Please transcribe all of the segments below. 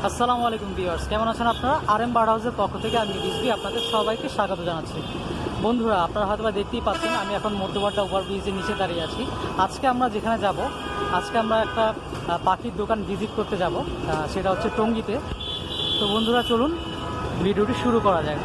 আসসালামু আলাইকুম ভিউয়ার্স, কেমন আছেন আপনারা? RM বার্ড হাউসের পক্ষ থেকে আমি রিজভি আপনাদের সবাইকে স্বাগত জানাচ্ছি। বন্ধুরা, আপনারা হয়তো দেখতেই পাচ্ছেন আমি এখন মধ্যবাড্ডা ওভারব্রিজের নিচে দাঁড়িয়ে আছি। আজকে আমরা যেখানে যাব, আজকে আমরা একটা পাখির দোকান ভিজিট করতে যাব, সেটা হচ্ছে টঙ্গীতে। তো বন্ধুরা, চলুন ভিডিওটি শুরু করা যায়।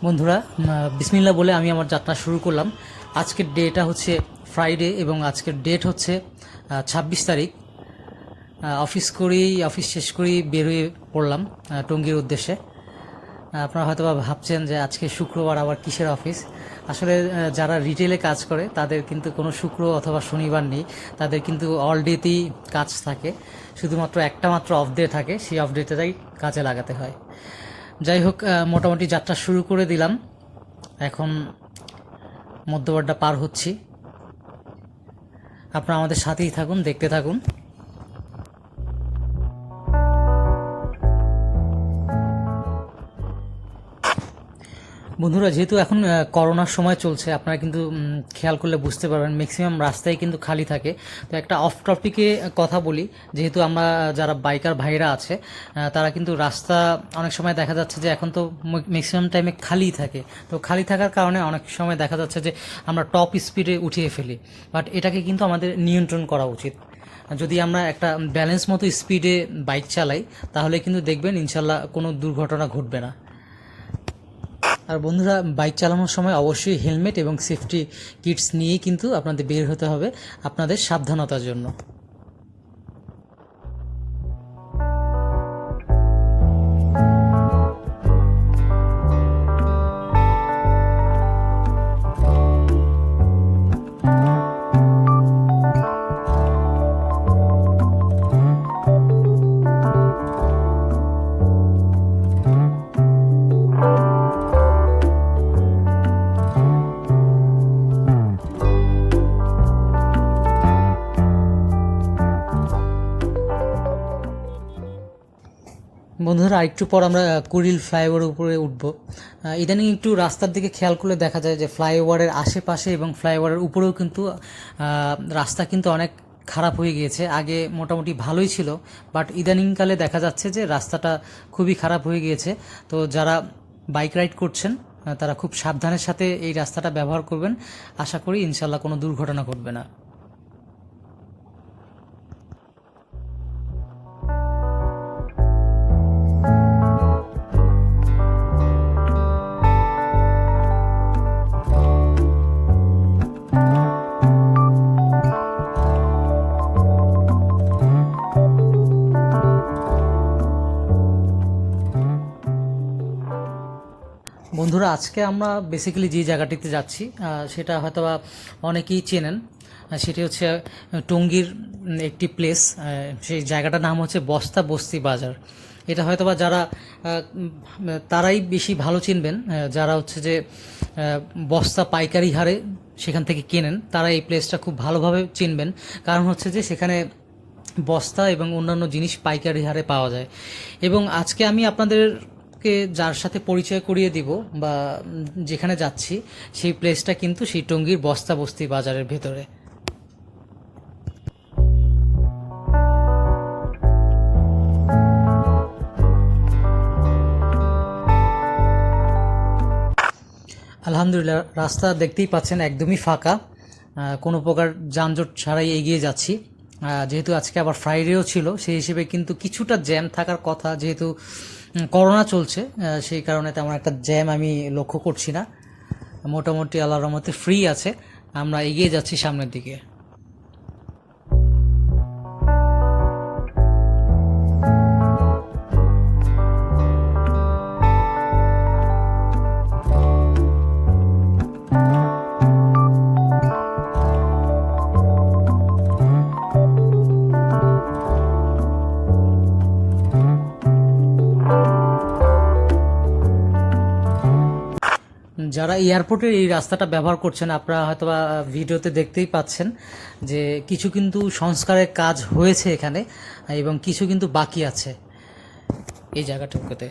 বন্ধুরা, বিসমিল্লাহ বলে আমি আমার যাত্রা শুরু করলাম। আজকের ডেটা হচ্ছে ফ্রাইডে এবং আজকের ডেট হচ্ছে 26 তারিখ। অফিস শেষ করেই বেরিয়ে পড়লাম টঙ্গীর উদ্দেশ্যে। আপনারা হয়তো ভাবছেন যে আজকে শুক্রবার আবার কিসের অফিস। আসলে যারা রিটেলে কাজ করে তাদের কিন্তু কোনো শুক্র অথবা শনিবার নেই, তাদের কিন্তু অল ডেতেই কাজ থাকে। শুধুমাত্র একটা মাত্র অফ ডে থাকে, সেই অফ ডেটাই কাজে লাগাতে হয়। যাই হোক, মোটামুটি যাত্রা শুরু করে দিলাম। এখন মধ্যবাড্ডা পার হচ্ছি। আপনারা আমাদের সাথেই থাকুন, দেখতে থাকুন। বন্ধুরা, যেহেতু এখন করোনার সময় চলছে, আপনারা কিন্তু খেয়াল করলে বুঝতে পারবেন ম্যাক্সিমাম রাস্তায় কিন্তু খালি থাকে। তো একটা অফ টপিকে কথা বলি, যেহেতু আমরা যারা বাইকার ভাইরা আছে তারা কিন্তু রাস্তা অনেক সময় দেখা যাচ্ছে যে এখন তো ম্যাক্সিমাম টাইমে খালিই থাকে। তো খালি থাকার কারণে অনেক সময় দেখা যাচ্ছে যে আমরা টপ স্পিডে উঠিয়ে ফেলি, বাট এটাকে কিন্তু আমাদের নিয়ন্ত্রণ করা উচিত। যদি আমরা একটা ব্যালেন্স মতো স্পিডে বাইক চালাই, তাহলে কিন্তু দেখবেন ইনশাল্লাহ কোনো দুর্ঘটনা ঘটবে না। আর বন্ধুরা, বাইক চালানোর সময় অবশ্যই হেলমেট এবং সেফটি কিটস নিয়েই কিন্তু আপনাদের বের হতে হবে আপনাদের সাবধানতার জন্য। বন্ধুরা, আরেকটু পর আমরা কুড়িল ফ্লাইওভারের উপরে উঠব। ইদানিং একটু রাস্তার দিকে খেয়াল করলে দেখা যায় যে ফ্লাইওভারের আশেপাশে এবং ফ্লাইওভারের উপরেও কিন্তু রাস্তা কিন্তু অনেক খারাপ হয়ে গিয়েছে। আগে মোটামুটি ভালোই ছিল, বাট ইদানিংকালে দেখা যাচ্ছে যে রাস্তাটা খুবই খারাপ হয়ে গিয়েছে। তো যারা বাইক রাইড করছেন তারা খুব সাবধানের সাথে এই রাস্তাটা ব্যবহার করবেন। আশা করি ইনশাল্লাহ কোনো দুর্ঘটনা ঘটবে না। বন্ধুরা, আজকে আমরা বেসিক্যালি যে জায়গাটিতে যাচ্ছি সেটা হয়তোবা অনেকেই চেনেন। সেটি হচ্ছে টঙ্গীর একটি প্লেস। সেই জায়গাটার নাম হচ্ছে বস্তা বস্তি বাজার। এটা হয়তোবা যারা তারাই বেশি ভালো চিনবেন, যারা হচ্ছে যে বস্তা পাইকারি হারে সেখান থেকে কেনেন, তারা এই প্লেসটা খুব ভালোভাবে চিনবেন। কারণ হচ্ছে যে সেখানে বস্তা এবং অন্যান্য জিনিস পাইকারি হারে পাওয়া যায়। এবং আজকে আমি আপনাদেরকে যার সাথে পরিচয় করিয়ে দিব বা যেখানে যাচ্ছি, সেই প্লেসটা কিন্তু সেই টঙ্গীর বস্তা বস্তি বাজারের ভেতরে। আলহামদুলিল্লাহ, রাস্তা দেখতেই পাচ্ছেন একদমই ফাঁকা, কোনো প্রকার যানজট ছাড়াই এগিয়ে যাচ্ছি। যেহেতু আজকে আবার ফ্রাইডেও ছিল, সেই হিসেবে কিন্তু কিছুটা জ্যাম থাকার কথা। যেহেতু করোনা চলছে, সেই কারণে তেমন একটা জ্যাম আমি লক্ষ্য করছি না। মোটামুটি আল্লাহর রহমতে ফ্রি আছে। আমরা এগিয়ে যাচ্ছি সামনের দিকে। যারা এয়ারপোর্টের এই রাস্তাটা ব্যবহার করছেন, আপনারা হয়তো ভিডিওতে দেখতেই পাচ্ছেন যে কিছু কিন্তু সংস্কারের কাজ হয়েছে এখানে এবং কিছু কিন্তু বাকি আছে এই জায়গাটুকুতে।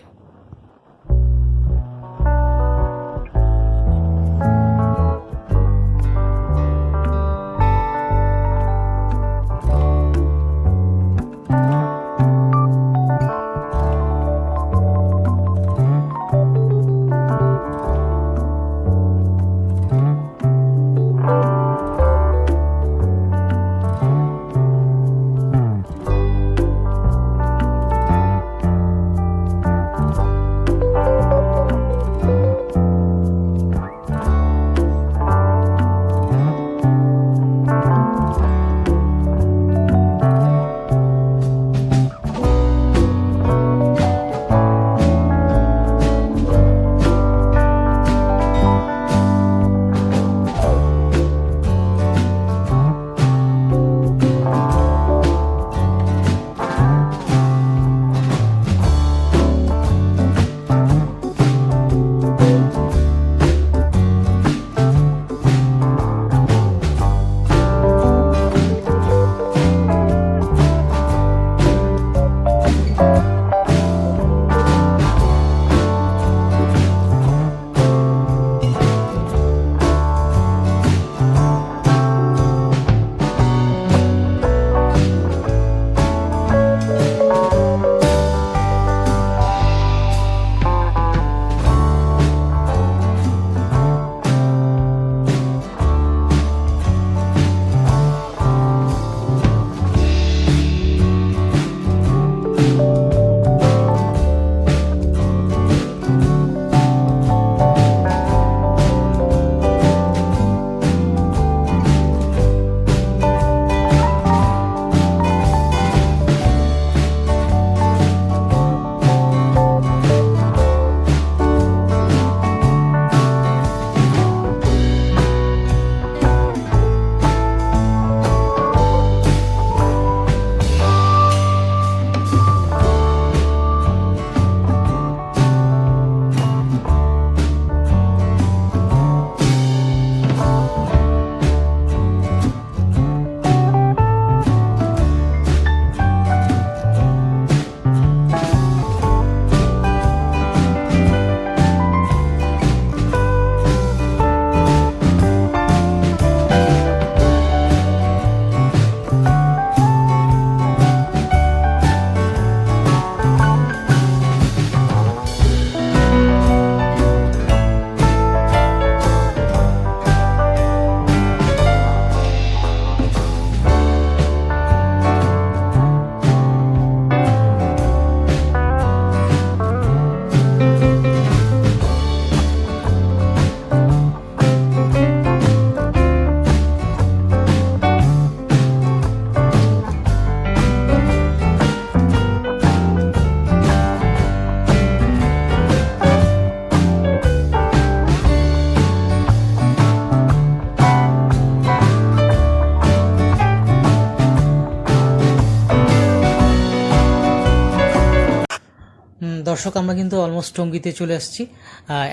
দর্শক, আমরা কিন্তু অলমোস্ট টঙ্গীতে চলে আসছি।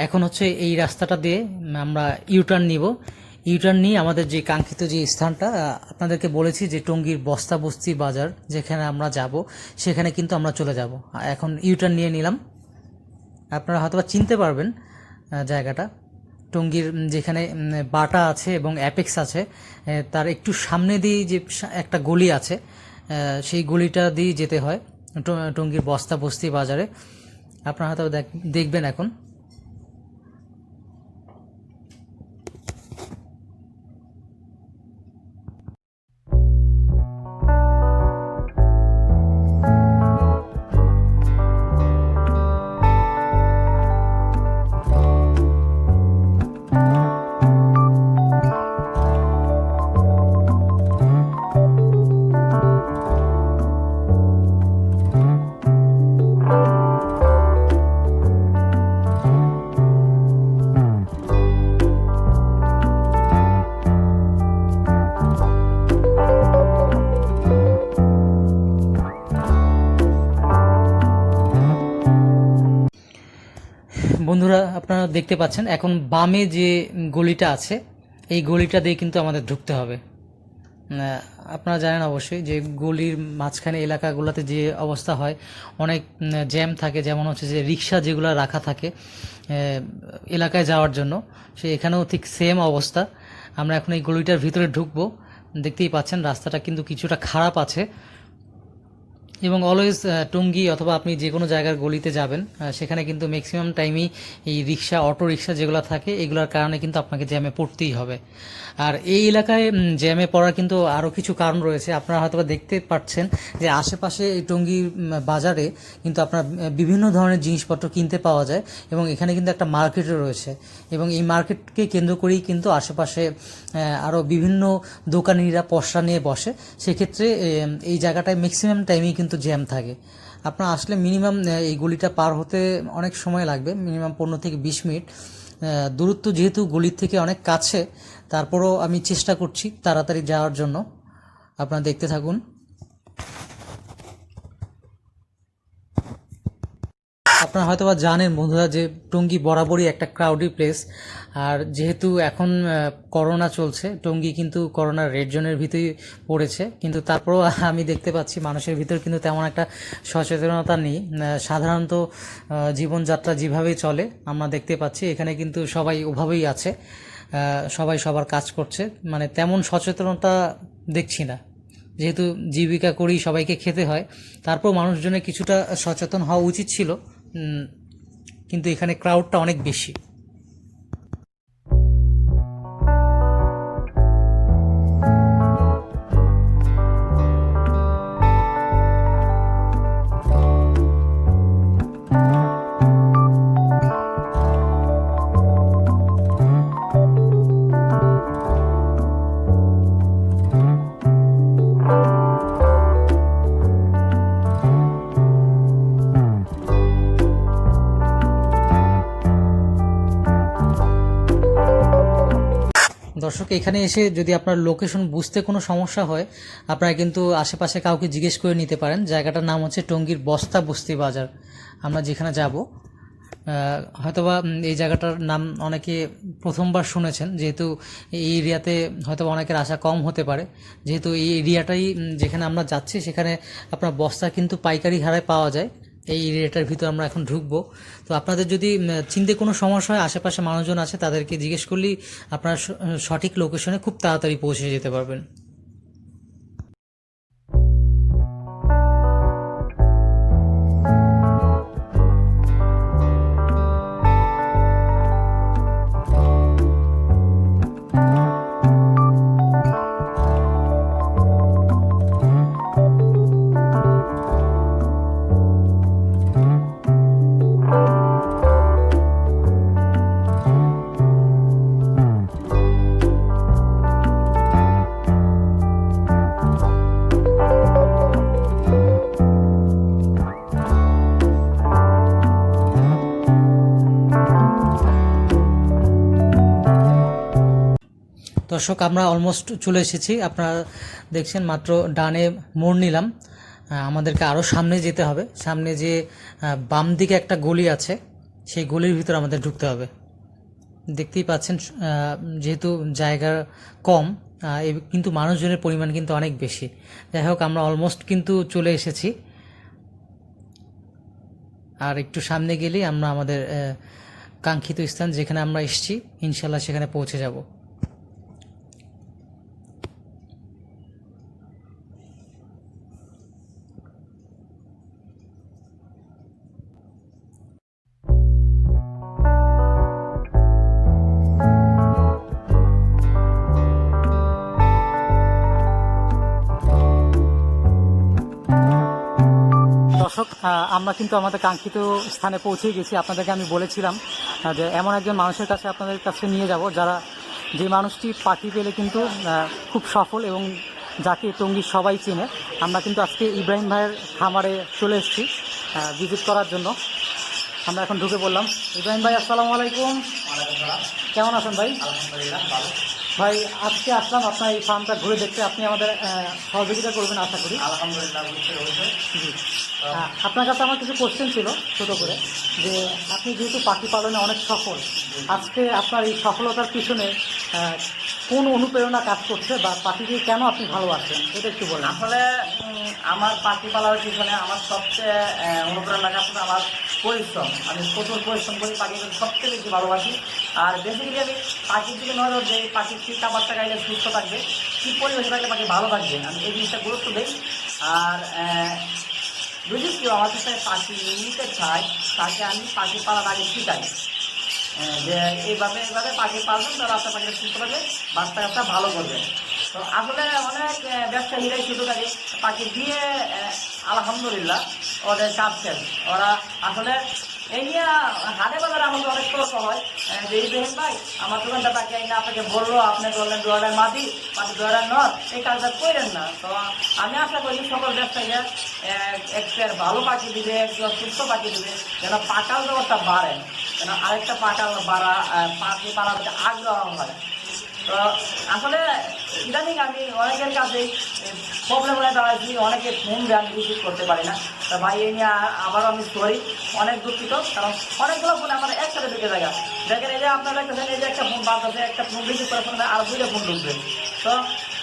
এখন হচ্ছে এই রাস্তাটা দিয়ে আমরা ইউটার্ন নিব। ইউটার্ন নিয়ে আমাদের যে কাঙ্ক্ষিত যে স্থানটা আপনাদেরকে বলেছি, যে টঙ্গীর বস্তা বস্তি বাজার যেখানে আমরা যাব, সেখানে কিন্তু আমরা চলে যাব। এখন ইউটার্ন নিয়ে নিলাম। আপনারা হয়তোবা চিনতে পারবেন জায়গাটা। টঙ্গীর যেখানে বাটা আছে এবং অ্যাপেক্স আছে, তার একটু সামনে দিয়ে যে একটা গলি আছে, সেই গলিটা দিয়ে যেতে হয় টঙ্গীর বস্তা বস্তি বাজারে। আপনারা হয়তো দেখবেন এখন। বন্ধুরা, আপনারা দেখতে পাচ্ছেন এখন বামে যে গলিটা আছে, এই গলিটা দিয়ে কিন্তু আমাদের ঢুকতে হবে। আপনারা জানেন অবশ্যই যে গলির মাঝখানে এলাকাগুলোতে যে অবস্থা হয়, অনেক জ্যাম থাকে। যেমন হচ্ছে যে রিক্সা যেগুলো রাখা থাকে এলাকায় যাওয়ার জন্য, এখানেও ঠিক সেম অবস্থা। আমরা এখন এই গলিটার ভিতরে ঢুকবো। দেখতেই পাচ্ছেন রাস্তাটা কিন্তু কিছুটা খারাপ আছে। এবং অলওয়েজ টঙ্গী অথবা আপনি যে কোনো জায়গার গলিতে যাবেন, সেখানে কিন্তু ম্যাক্সিমাম টাইমই এই রিক্সা, অটো রিক্সা যেগুলো থাকে, এগুলোর কারণে কিন্তু আপনাকে জ্যামে পড়তেই হবে। আর এই এলাকায় জ্যামে পড়ার কিন্তু আরও কিছু কারণ রয়েছে। আপনারা হয়তো দেখতে পাচ্ছেন যে আশেপাশে এই টঙ্গী বাজারে কিন্তু আপনার বিভিন্ন ধরনের জিনিসপত্র কিনতে পাওয়া যায়, এবং এখানে কিন্তু একটা মার্কেটও রয়েছে। এবং এই মার্কেটকে কেন্দ্র করেই কিন্তু আশেপাশে আরও বিভিন্ন দোকানিরা পসরা নিয়ে বসে। সেক্ষেত্রে এই জায়গাটায় ম্যাক্সিমাম টাইমেই কিন্তু জ্যাম থাকে। আপনার আসলে মিনিমাম এই গলিটা পার হতে অনেক সময় লাগবে, মিনিমাম 15 থেকে 20 মিনিট। দূরত্ব যেহেতু গলির থেকে অনেক কাছে, তারপরও আমি চেষ্টা করছি তাড়াতাড়ি যাওয়ার জন্য। আপনারা দেখতে থাকুন। আপনারা হয়তো বা জানেন বন্ধুরা যে টঙ্গী বরাবরই একটা ক্রাউডি প্লেস। আর যেহেতু এখন করোনা চলছে, টঙ্গী কিন্তু করোনার রেড জোনের ভিতরেই পড়েছে, কিন্তু তারপরেও আমি দেখতে পাচ্ছি মানুষের ভিতর কিন্তু তেমন একটা সচেতনতা নেই। সাধারণত জীবনযাত্রা যেভাবেই চলে আমরা দেখতে পাচ্ছি, এখানে কিন্তু সবাই ওভাবেই আছে। সবাই সবার কাজ করছে, মানে তেমন সচেতনতা দেখছি না। যেহেতু জীবিকা করেই সবাইকে খেতে হয়, তারপর মানুষজনের কিছুটা সচেতন হওয়া উচিত ছিল। কিন্তু এখানে ক্রাউডটা অনেক বেশি। দর্শক, এখানে এসে যদি আপনার লোকেশন বুঝতে কোনো সমস্যা হয়, আপনারা কিন্তু আশেপাশে কাউকে জিজ্ঞেস করে নিতে পারেন। জায়গাটার নাম হচ্ছে টঙ্গীর বস্তা বস্তি বাজার। আমরা যেখানে যাব, হয়তোবা এই জায়গাটার নাম অনেকে প্রথমবার শুনেছেন, যেহেতু এই এরিয়াতে হয়তো অনেকের আশা কম হতে পারে। যেহেতু এই এরিয়াটাই যেখানে আমরা যাচ্ছি, সেখানে আপনার বস্তা কিন্তু পাইকারি হারে পাওয়া যায়। এই এরিয়াটার ভিতর আমরা এখন ঢুকবো। তো আপনাদের যদি চিনতে কোনো সমস্যা হয়, আশেপাশে মানুষজন আছে, তাদেরকে জিজ্ঞেস করলেই আপনারা সঠিক লোকেশনে খুব তাড়াতাড়ি পৌঁছে যেতে পারবেন। দর্শক, আমরা অলমোস্ট চলে এসেছি। আপনারা দেখছেন মাত্র ডানে মোড় নিলাম। আমাদেরকে আরও সামনে যেতে হবে। সামনে যে বাম দিকে একটা গলি আছে, সেই গলির ভিতর আমাদের ঢুকতে হবে। দেখতেই পাচ্ছেন যেহেতু জায়গা কম, কিন্তু মানুষজনের পরিমাণ কিন্তু অনেক বেশি। যাই হোক, আমরা অলমোস্ট কিন্তু চলে এসেছি। আর একটু সামনে গেলেই আমরা আমাদের কাঙ্ক্ষিত স্থান যেখানে আমরা এসেছি, ইনশাল্লাহ সেখানে পৌঁছে যাব। দর্শক, আমরা কিন্তু আমাদের কাঙ্ক্ষিত স্থানে পৌঁছে গেছি। আপনাদেরকে আমি বলেছিলাম যে এমন একজন মানুষের কাছে আপনাদের কাছে নিয়ে যাব যে মানুষটি পাখি পেলে কিন্তু খুব সফল এবং যাকে টঙ্গী সবাই চেনে। আমরা কিন্তু আজকে ইব্রাহিম ভাইয়ের খামারে চলে এসেছি ভিজিট করার জন্য। আমরা এখন ঢুকে পড়লাম। ইব্রাহিম ভাই, আসসালামু আলাইকুম। কেমন আছেন ভাই? ভাই, আজকে আসলাম আপনার এই ফার্মটা ঘুরে দেখতে। আপনি আমাদের সহযোগিতা করবেন আশা করি। আলহামদুলিল্লাহ, জি। আপনার কাছে আমার কিছু কোশ্চেন ছিল ছোট করে, যে আপনি যেহেতু পাখি পালনে অনেক সফল, আজকে আপনার এই সফলতার পিছনে কোন অনুপ্রেরণা কাজ করছে, বা পাখিকে কেন আপনি ভালোবাসেন, এটা একটু বলেন। আসলে আমার পাখি পালার পিছনে আমার সবচেয়ে অনুপ্রেরণা কাজ করে আমার পরিশ্রম। আমি প্রচুর পরিশ্রম করি, পাখিকে সবচেয়ে বেশি ভালোবাসি। আর বেসিক্যালি আমি পাখির দিকে নজর দিই, পাখির কী খাবারটা খাইলে সুস্থ থাকবে, কী পরিবেশে থাকলে পাখি ভালো থাকবে, আমি এই জিনিসটা গুরুত্ব দিই। আর বুঝিস কেউ আমার কাছে পাখি নিতে চায়, তাকে আমি পাখি পালার আগে শিখাই যে এইভাবে পাখি পালবেন, তাহলে আপনার পাখিটা সুস্থ থাকবে, বাচ্চা কাচ্চা ভালো করবে। তো আসলে অনেক ব্যবসায়ীরাই শুধু থাকে পাখি দিয়ে আলহামদুলিল্লাহ ওদের কাজ শেষ। ওরা আসলে এই নিয়ে হাটে বাজারে আমাদের অনেক তর্ক হয় যে ইব্রাহিম ভাই আমার দোকানটা পাখি আইনা আপনাকে বললো, আপনি বললেন ডোয়ারের মাটি ডোয়ারের নট, এই কাজটা করেন না। তো আমি আশা করি সকল ব্যবসায়ীরা একটা ভালো পাখি দিবে, একজন সুস্থ পাখি দিবে, যেন পাকাল দেওয়াটা বাড়ে, যেন আরেকটা পাকাল পাখি পালার আগ্রহ হয়। তো আসলে ইদানিং আমি অনেকের কাছেই প্রবলেম হয়ে দাঁড়াইছি, অনেকে ফোন দেন, রিসিভ করতে পারি না। তা ভাই এই নিয়ে আবারও আমি সরি, অনেক দুঃখিত, কারণ অনেকগুলো ফোন আমার একসাথে ঢুকে জায়গা দেখেন। এই যে আপনারা দেখতেছেন, এই যে একটা ফোন বাদ আছে, একটা ফোন রিসিভ করে ফোন আর দুইটা ফোন ঢুকবে। তো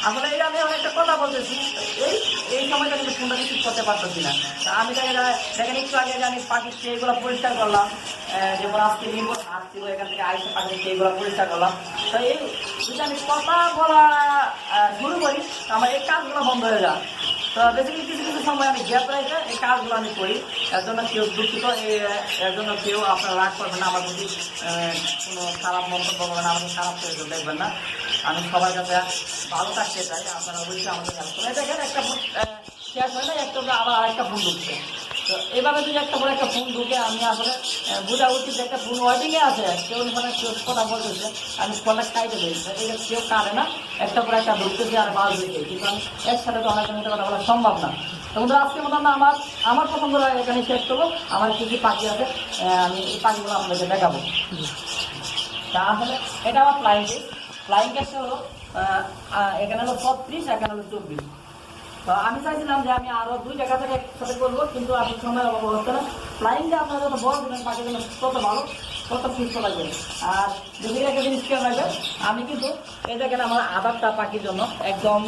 আসলে এই আমি অনেকটা কথা বলতেছি, এই সময়টা কিন্তু ফোনটা রিসিভ করতে পারতেছি না। তা আমি দেখেন একটু আগে যে আমি পাখির এইগুলো পরিষ্কার করলাম, যেমন আজকে নির্ভর হাত ছিল, এখান থেকে আইসে পাখির এইগুলো পরিষ্কার করলাম। তো এই যদি আমি কথা বলা শুরু করি, আমার এই কাজগুলো বন্ধ হয়ে যায়। তো বেসিক্যালি কিছু কিছু সময় আমি গ্যাপ রেখে এই কাজগুলো আমি করি। এর জন্য কেউ দুঃখিত, এর জন্য কেউ আপনারা রাগ করবেন না, আমার প্রতি কোনো খারাপ মন্তব্য করবেন না, আমাকে খারাপ করে দেখবেন না। আমি সবার কাছে ভালো থাকতে চাই, আপনারা অবশ্যই আমাদের হেল্প করেন। দেখেন একটা ফোন শেষ হয় না, একটা আবার আরেকটা ফোন ঢুকছে। তো এইভাবে যদি একটা করে একটা ফোন ঢুকে, আমি আসলে বোঝা উচিত যে একটা ফোন ওয়েটিংয়ে আছে, কেউ মানে কেউ কথা বলতেছে, আমি ফোনটা কাইতে দিয়েছি, এটা কেউ কাটে না, একটা করে একটা ঢুকতেছে আর বাস দিচ্ছে, কিন্তু আমি একসাথে তো অনেক কথা বলা সম্ভব না। তো বন্ধুরা, আজকে মতো আমরা আমার পছন্দ এখানে শেষ করবো। আমার কী কী পাখি আছে আমি এই পাখিগুলো আপনাদেরকে দেখাবো। তা আসলে এটা আমার ফ্লাইং কেসটা হলো এখানে হলো 36, এখানে হলো 24। তো আমি চাইছিলাম যে আমি আরো 2 জায়গা থেকে একসাথে করবো, কিন্তু আপনি সময়ের অভাব হচ্ছে না। ফ্লাইংটা আপনারা যত বড় দিবেন পাখির জন্য তত ভালো, তত সুস্থ লাগবে। আর যদি একটা জিনিস খেয়াল রাখবেন, আমি কিন্তু এই জায়গায় আমার আদারটা পাখির জন্য একদম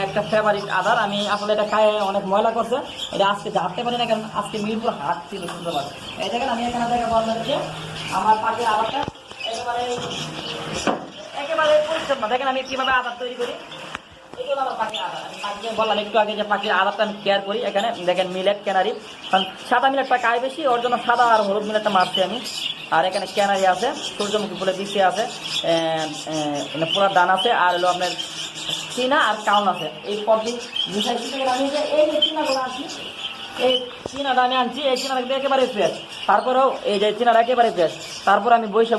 একটা ফেভারিট আদার। আমি আসলে এটা খায় অনেক ময়লা করছে, এটা আজকে ঝাড়তে পারি না, কারণ আজকে মিরপুর হাট ছিল শুক্রবার। এই জায়গায় আমি এখানে দেখাবো আপনাদেরকে আমার পাখির আদারটা একেবারে পরিচ্ছন্ন। দেখেন আমি কিভাবে আদার তৈরি করি। পাখিকে বললাম একটু আগে যে পাখির আদারটা আমি কেয়ার করি। এখানে দেখেন মিলেট ক্যানারি, কারণ সাদা মিলেটটা খায় বেশি, ওর জন্য সাদা আর হলুদ মিলেটটা মারছি আমি। আর এখানে ক্যানারি আছে, সূর্যমুখী ফুলের দিচ্ছে আছে, পোড়ার দান আছে, আর হলো আপনার চীনা আর কাউন আছে। এই পদ্ধতি মিশাই আমি যে এই যে চীনাগুলো আনছি, এই চীনাটা আমি আনছি, এই চীনাটা একেবারে ফ্রেশ। তারপরেও এই যে চীনাটা একেবারে ফ্রেশ। তারপর আমি বসে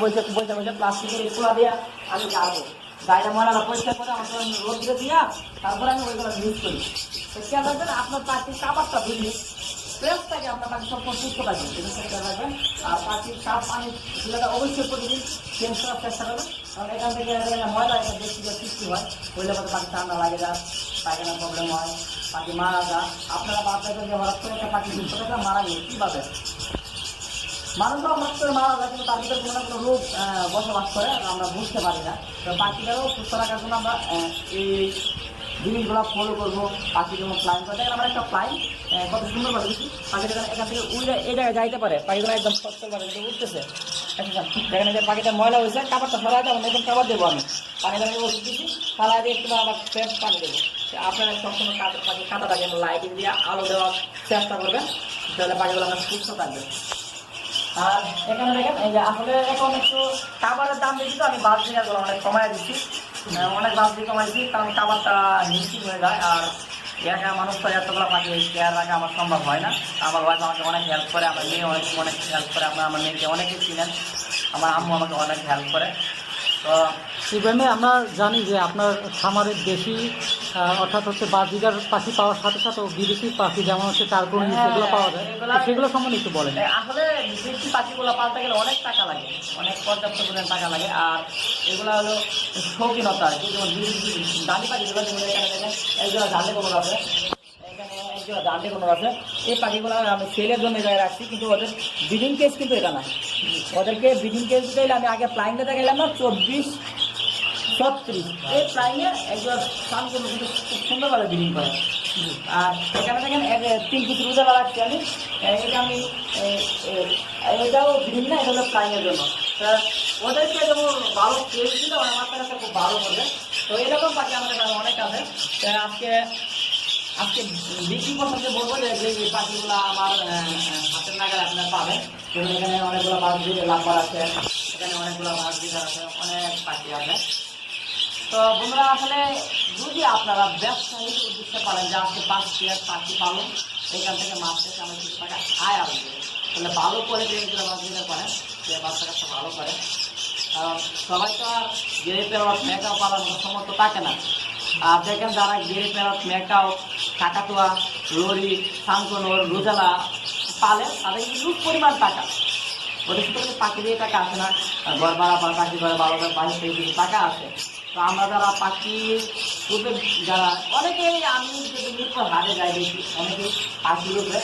প্লাস্টিকের খোলা দিয়ে আমি গাড়বো, গাড়িটা ময়লাটা পরিষ্কার করে আমার রোদ দিয়ে দিয়া তারপরে আমি ওইগুলো মিক্স করি। তো খেয়াল রাখবেন আপনার পাখির খাবারটা বুঝলি ফ্রেশ থাকে আপনার পাখি সবসময় সুস্থ থাকে, এটা খেয়াল রাখবেন। আর পাখির সাপ পানি চুলাটা অবশ্যই প্রতিদিন চেঞ্জ করার চেষ্টা করবেন, কারণ এখান থেকে ময়লা এটা বেশি সৃষ্টি হয়, হইলে পরে পাখি ঠান্ডা লাগে যায়, পায়খানার প্রবলেম হয়, পাখি মারা যায়। আপনারা বাচ্চাদের যে হঠাৎ করে একটা পাখি সুস্থ থাকে মারা গেলে কীভাবে মানুষ হঠাৎ করে মারা যায়, কিন্তু তার ভিতরে কোনো না কোনো রোগ বসবাস করে, আমরা বুঝতে পারি না। তো পাখিটারও সুস্থ রাখার জন্য আমরা এই জিনিসগুলো ফলো করবো। পাখি যেমন ফ্লাইং করে, দেখেন আমার একটা ফ্লাইং কত সুন্দর করে দিচ্ছি, পাখিটা এখান থেকে উড়ে এই জায়গায় যাইতে পারে, পাখিগুলো একদম সচ্ছলভাবে উঠতেছে। দেখেন যে পাখিটা ময়লা হয়েছে, কাপড়টা ফেলা দেবো, নতুন কাপড় দেবো আমি, পাখিটা ওষুধ দিচ্ছি, ফালা দিয়ে একটু আবার ফ্রেশ পানি দেবো। আপনারা সবসময় পাখি কাটাটা যেন লাইটিং দিয়ে আলো দেওয়ার চেষ্টা করবেন, তাহলে পাখিগুলো আমরা সুস্থ থাকবে। আর এখানে দেখেন এই যে আসলে এখন একটু খাবারের দাম বেশি, তো আমি বাসগুলো অনেক কমায় দিচ্ছি, অনেক বাসদি কমাইছি, কারণ খাবারটা নিশ্চিত হয়ে যায়। আর একা মানুষ তো এতগুলো পাখি কেয়ার রাখা আমার সম্ভব হয় না। আমার ওয়াইফ আমাকে অনেক হেল্প করে, আমার মেয়ে অনেক হেল্প করে, আমার মেয়েকে অনেকেই চিনেন, আমার আম্মু আমাকে অনেক হেল্প করে। তো ইব্রাহিম ভাই, আমরা জানি যে আপনার খামারের দেশি অর্থাৎ হচ্ছে বাজিগার পাখি পাওয়ার সাথে সাথে বিদেশি পাখি যেমন হচ্ছে টার্কো সেগুলো পাওয়া যায়, সেগুলো সম্বন্ধে একটু বলেন। আসলে দেশি পাখিগুলো পালতে গেলে অনেক টাকা লাগে, অনেক পর্যাপ্ত পরিমাণ টাকা লাগে। আর এগুলো হলো শৌখিনতা আর কি, যেমন দামি পাখিগুলো যেগুলো এখানে দেখেন এইগুলো জানলে কোনো আছে, এখানে একজোড়া জানলে কোনো আছে। এই পাখিগুলো আমি সেলের জন্য জায়গায় রাখছি, কিন্তু ওদের ব্রিডিং কেস কিন্তু এটা না। ওদেরকে ব্রিডিং কেস দিতে গেলে আমি আগে ফ্লাইংটা দেখাইলাম না 24-36, এই ফ্লাইংয়ে একজন স্নান করবো, কিন্তু খুব সুন্দরভাবে ব্রিডিং করে। আর এখানে দেখেন 3 পিস রুজালা রাখছি আমি, এটা আমি এটাও ব্রিডিং না, এটা হলো ফ্লাইংয়ের জন্য। ওদেরকে যেমন ভালো কেস দিলে আমার কাছে খুব ভালো হবে। তো এরকম পাখি আমাদের অনেক আছে। আজকে বিক্রি করতে বলবো যে এই পাখিগুলো আমার হাতের নাগালে আপনার পাবেন। যেমন এখানে অনেকগুলো বাসদি লাম্বার আছে, এখানে অনেকগুলো বাসদিগার আছে, অনেক পাখি আছে। তো বন্ধুরা আসলে যদি আপনারা ব্যবসায়িক উদ্দেশ্যে পারেন যে আজকে 5 পেয়ার পাখি পালন, এখান থেকে মাছ থেকে আমি কিছু টাকা আয় আসবে, তাহলে ভালো করে যেগুলো বাসদিগার করেন সে বাচ্চা কাচ্চা ভালো করে। কারণ সবাই তো আর গেড়ে পেরোয়ার মেকাও পালার মতো সমর্থ থাকে না। আর দেখেন যারা গেড়ে পেরোয়ার মেকাও, কাকাতুয়া, লরি, সাংকনর, রোজালা পালে, তাদের কিন্তু পরিমাণ টাকা, ওদের শুধু পাখি দিয়ে টাকা আসে না, ঘর ভাড়া বা পাখি ঘরে ভালো পাখি থেকে কিছু টাকা আসে। তো আমরা যারা পাখি রূপে যারা অনেকেই, আমি যদি নির্ভর হারে যাই দেখি অনেকেই পাখি রূপে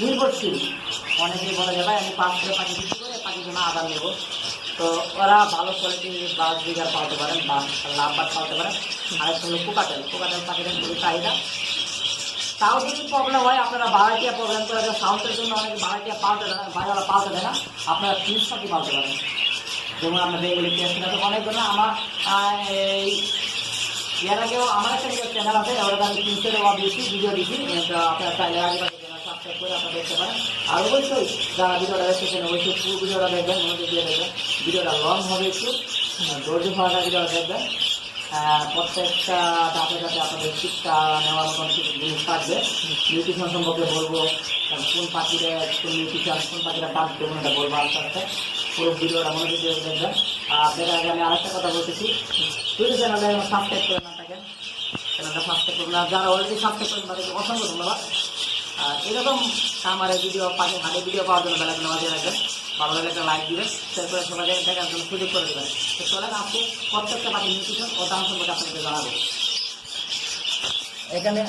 নির্ভরশীল, অনেকেই বলে যে ভাই আমি 5 করে পাখি বিক্রি করে পাখির জন্য আদার নেব। তো ওরা ভালো কোয়ালিটির বাসদিগার পালতে পারেন বা লাভবাদ পালতে পারেন। আরেকটা হলো কোকাটেল পাখিদের খুবই চাহিদা। তাও যদি প্রবলেম হয়, আপনারা ভাড়াটিয়া প্রবলেম করে সাউন্ডের জন্য অনেকে ভাড়াটিয়া পালতে দেয় না, ভাড়াওয়ালা পালতে দেয় না, আপনারা ফিস পাখি পালতে পারেন। যেমন আপনার বেঙ্গলি পেঁয়াজ আছে অনেক জন্য। আমার এই এর আগেও আমার একটা চ্যানেল আছে, ওরা আমি 300 টাকা দিয়েছি, ভিডিও দিয়েছি, আপনারা চাইলে আগে সাবস্ক্রাইব করে আপনারা দেখতে পারেন। আর অবশ্যই যারা ভিডিওটা দেখতেছেন অবশ্যই পুরো ভিডিওটা দেখবেন, মনোযোগ দিয়ে দেখবেন। ভিডিওটা লং হবে, একটু ধৈর্য সহকারে ভিডিওটা দেখবেন। প্রত্যেকটা ধাপে ধাপে আপনাদের শিক্ষা নেওয়ার মতন কিছু জিনিস থাকবে। নিউট্রিশন সম্পর্কে বলবো, কোন পাখিরা কোন নিউট্রিশন, কোন পাখিরা পাঁচ দেবো এটা বলবো আস্তে আস্তে। পুরো ভিডিওটা মনোযোগ দিয়ে দেখবেন। আর আপনাদের আগে আমি আরেকটা কথা বলতেছি, যদি চ্যানেলে সাবস্ক্রাইব করে না থাকেন, চ্যানেলটা সাবস্ক্রাইব করবেন। আর যারা অলরেডি সাবস্ক্রাইব করেন তাদেরকে অসংখ্য ধন্যবাদ। আর এরকম খামারের ভিডিও, পাখি হাটের ভিডিও পাওয়ার জন্য বেলা নজর রাখবেন। ভালো লাগলে একটা লাইক দিবেন, শেয়ার করে সবাইকে দেখার জন্য সুযোগ করে দেবেন। তো চলেন আজকে প্রত্যেকটা পাখি নিউট্রিশন ও দাম সম্পর্কে আপনাদের জানাবো। এখানে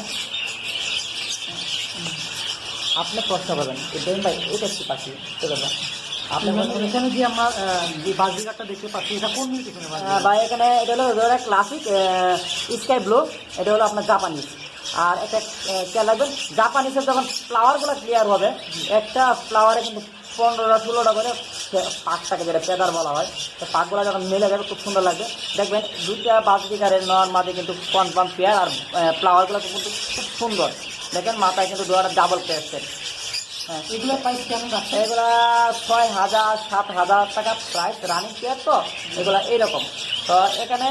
আপনি প্রশ্ন করবেন ভাই এটা কি পাখি, এখানে যে আমরা যে বাজিগারটা দেখতে পাচ্ছি এটা কোন নিউট্রিশনে ভাই? এখানে এটা হলো ক্লাসিক স্কাই ব্লু, এটা হলো আপনার জাপানিজ। আর একটা খেয়াল রাখবেন, জাপানিজের যখন ফ্লাওয়ারগুলো ক্লিয়ার হবে, একটা ফ্লাওয়ারে কিন্তু 15-16টা করে পাক থাকে, যেটা পেদার বলা হয়। তো পাকগুলো যখন মেলে যাবে খুব সুন্দর লাগবে। দেখবেন দুইটা বাজিগারের নর মাঝে কিন্তু কনফার্ম পেয়ার, আর ফ্লাওয়ারগুলো কিন্তু খুব সুন্দর। দেখেন মাথায় কিন্তু দুয়ারা ডাবল পেয়ার। হ্যাঁ, এগুলো প্রাইস কেমন আছে? এগুলো 6,000-7,000 টাকা প্রাইস, রানিং পেয়ার তো এগুলো এইরকম। তো এখানে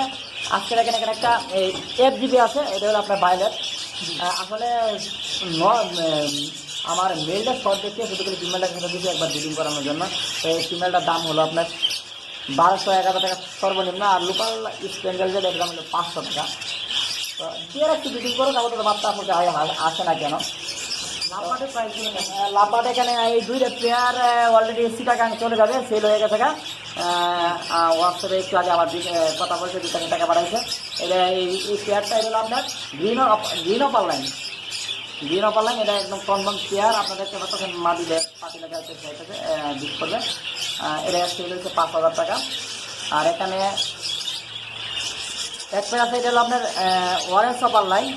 আজকে দেখেন এখানে একটা এই 1 GB আছে, এটা হলো আপনার বাইলের। আসলে আমার মেলটা শর্ট দেখে শুধু করে ফিমেলটা খেতে দিয়েছি একবার ব্রিডিং করানোর জন্য। তো এই ফিমেলটার দাম হলো আপনার 1200-1100 টাকা সর্বনিম্ন। আর লোকাল স্পেন্ডেল যে এর দাম হলো 500 টাকা। তো যে একটু ব্রিডিং করো তারপর তো বাচ্চা আপনাকে আসে না কেন। লাভবাট এখানে এই দুইটা পেয়ার অলরেডি সিটাগাং চলে যাবে, সেল হয়ে গেছে। হোয়াটসঅ্যাপে একটু আগে আমার কথা বলছে 2 টাকা বাড়াইছে। এটা এই পেয়ারটা এটা হলো আপনার গ্রিন অপার লাইন। এটা একদম কনফার্ম পেয়ার। আপনার দেখতে পাচ্ছেন মাটি দেয় পাতি লেখা আছে, বিট করবে। এটা সেল হচ্ছে 5,000 টাকা। আর এখানে এক পেয়ার আছে, এটা হলো আপনার অরেঞ্জ অপার লাইন,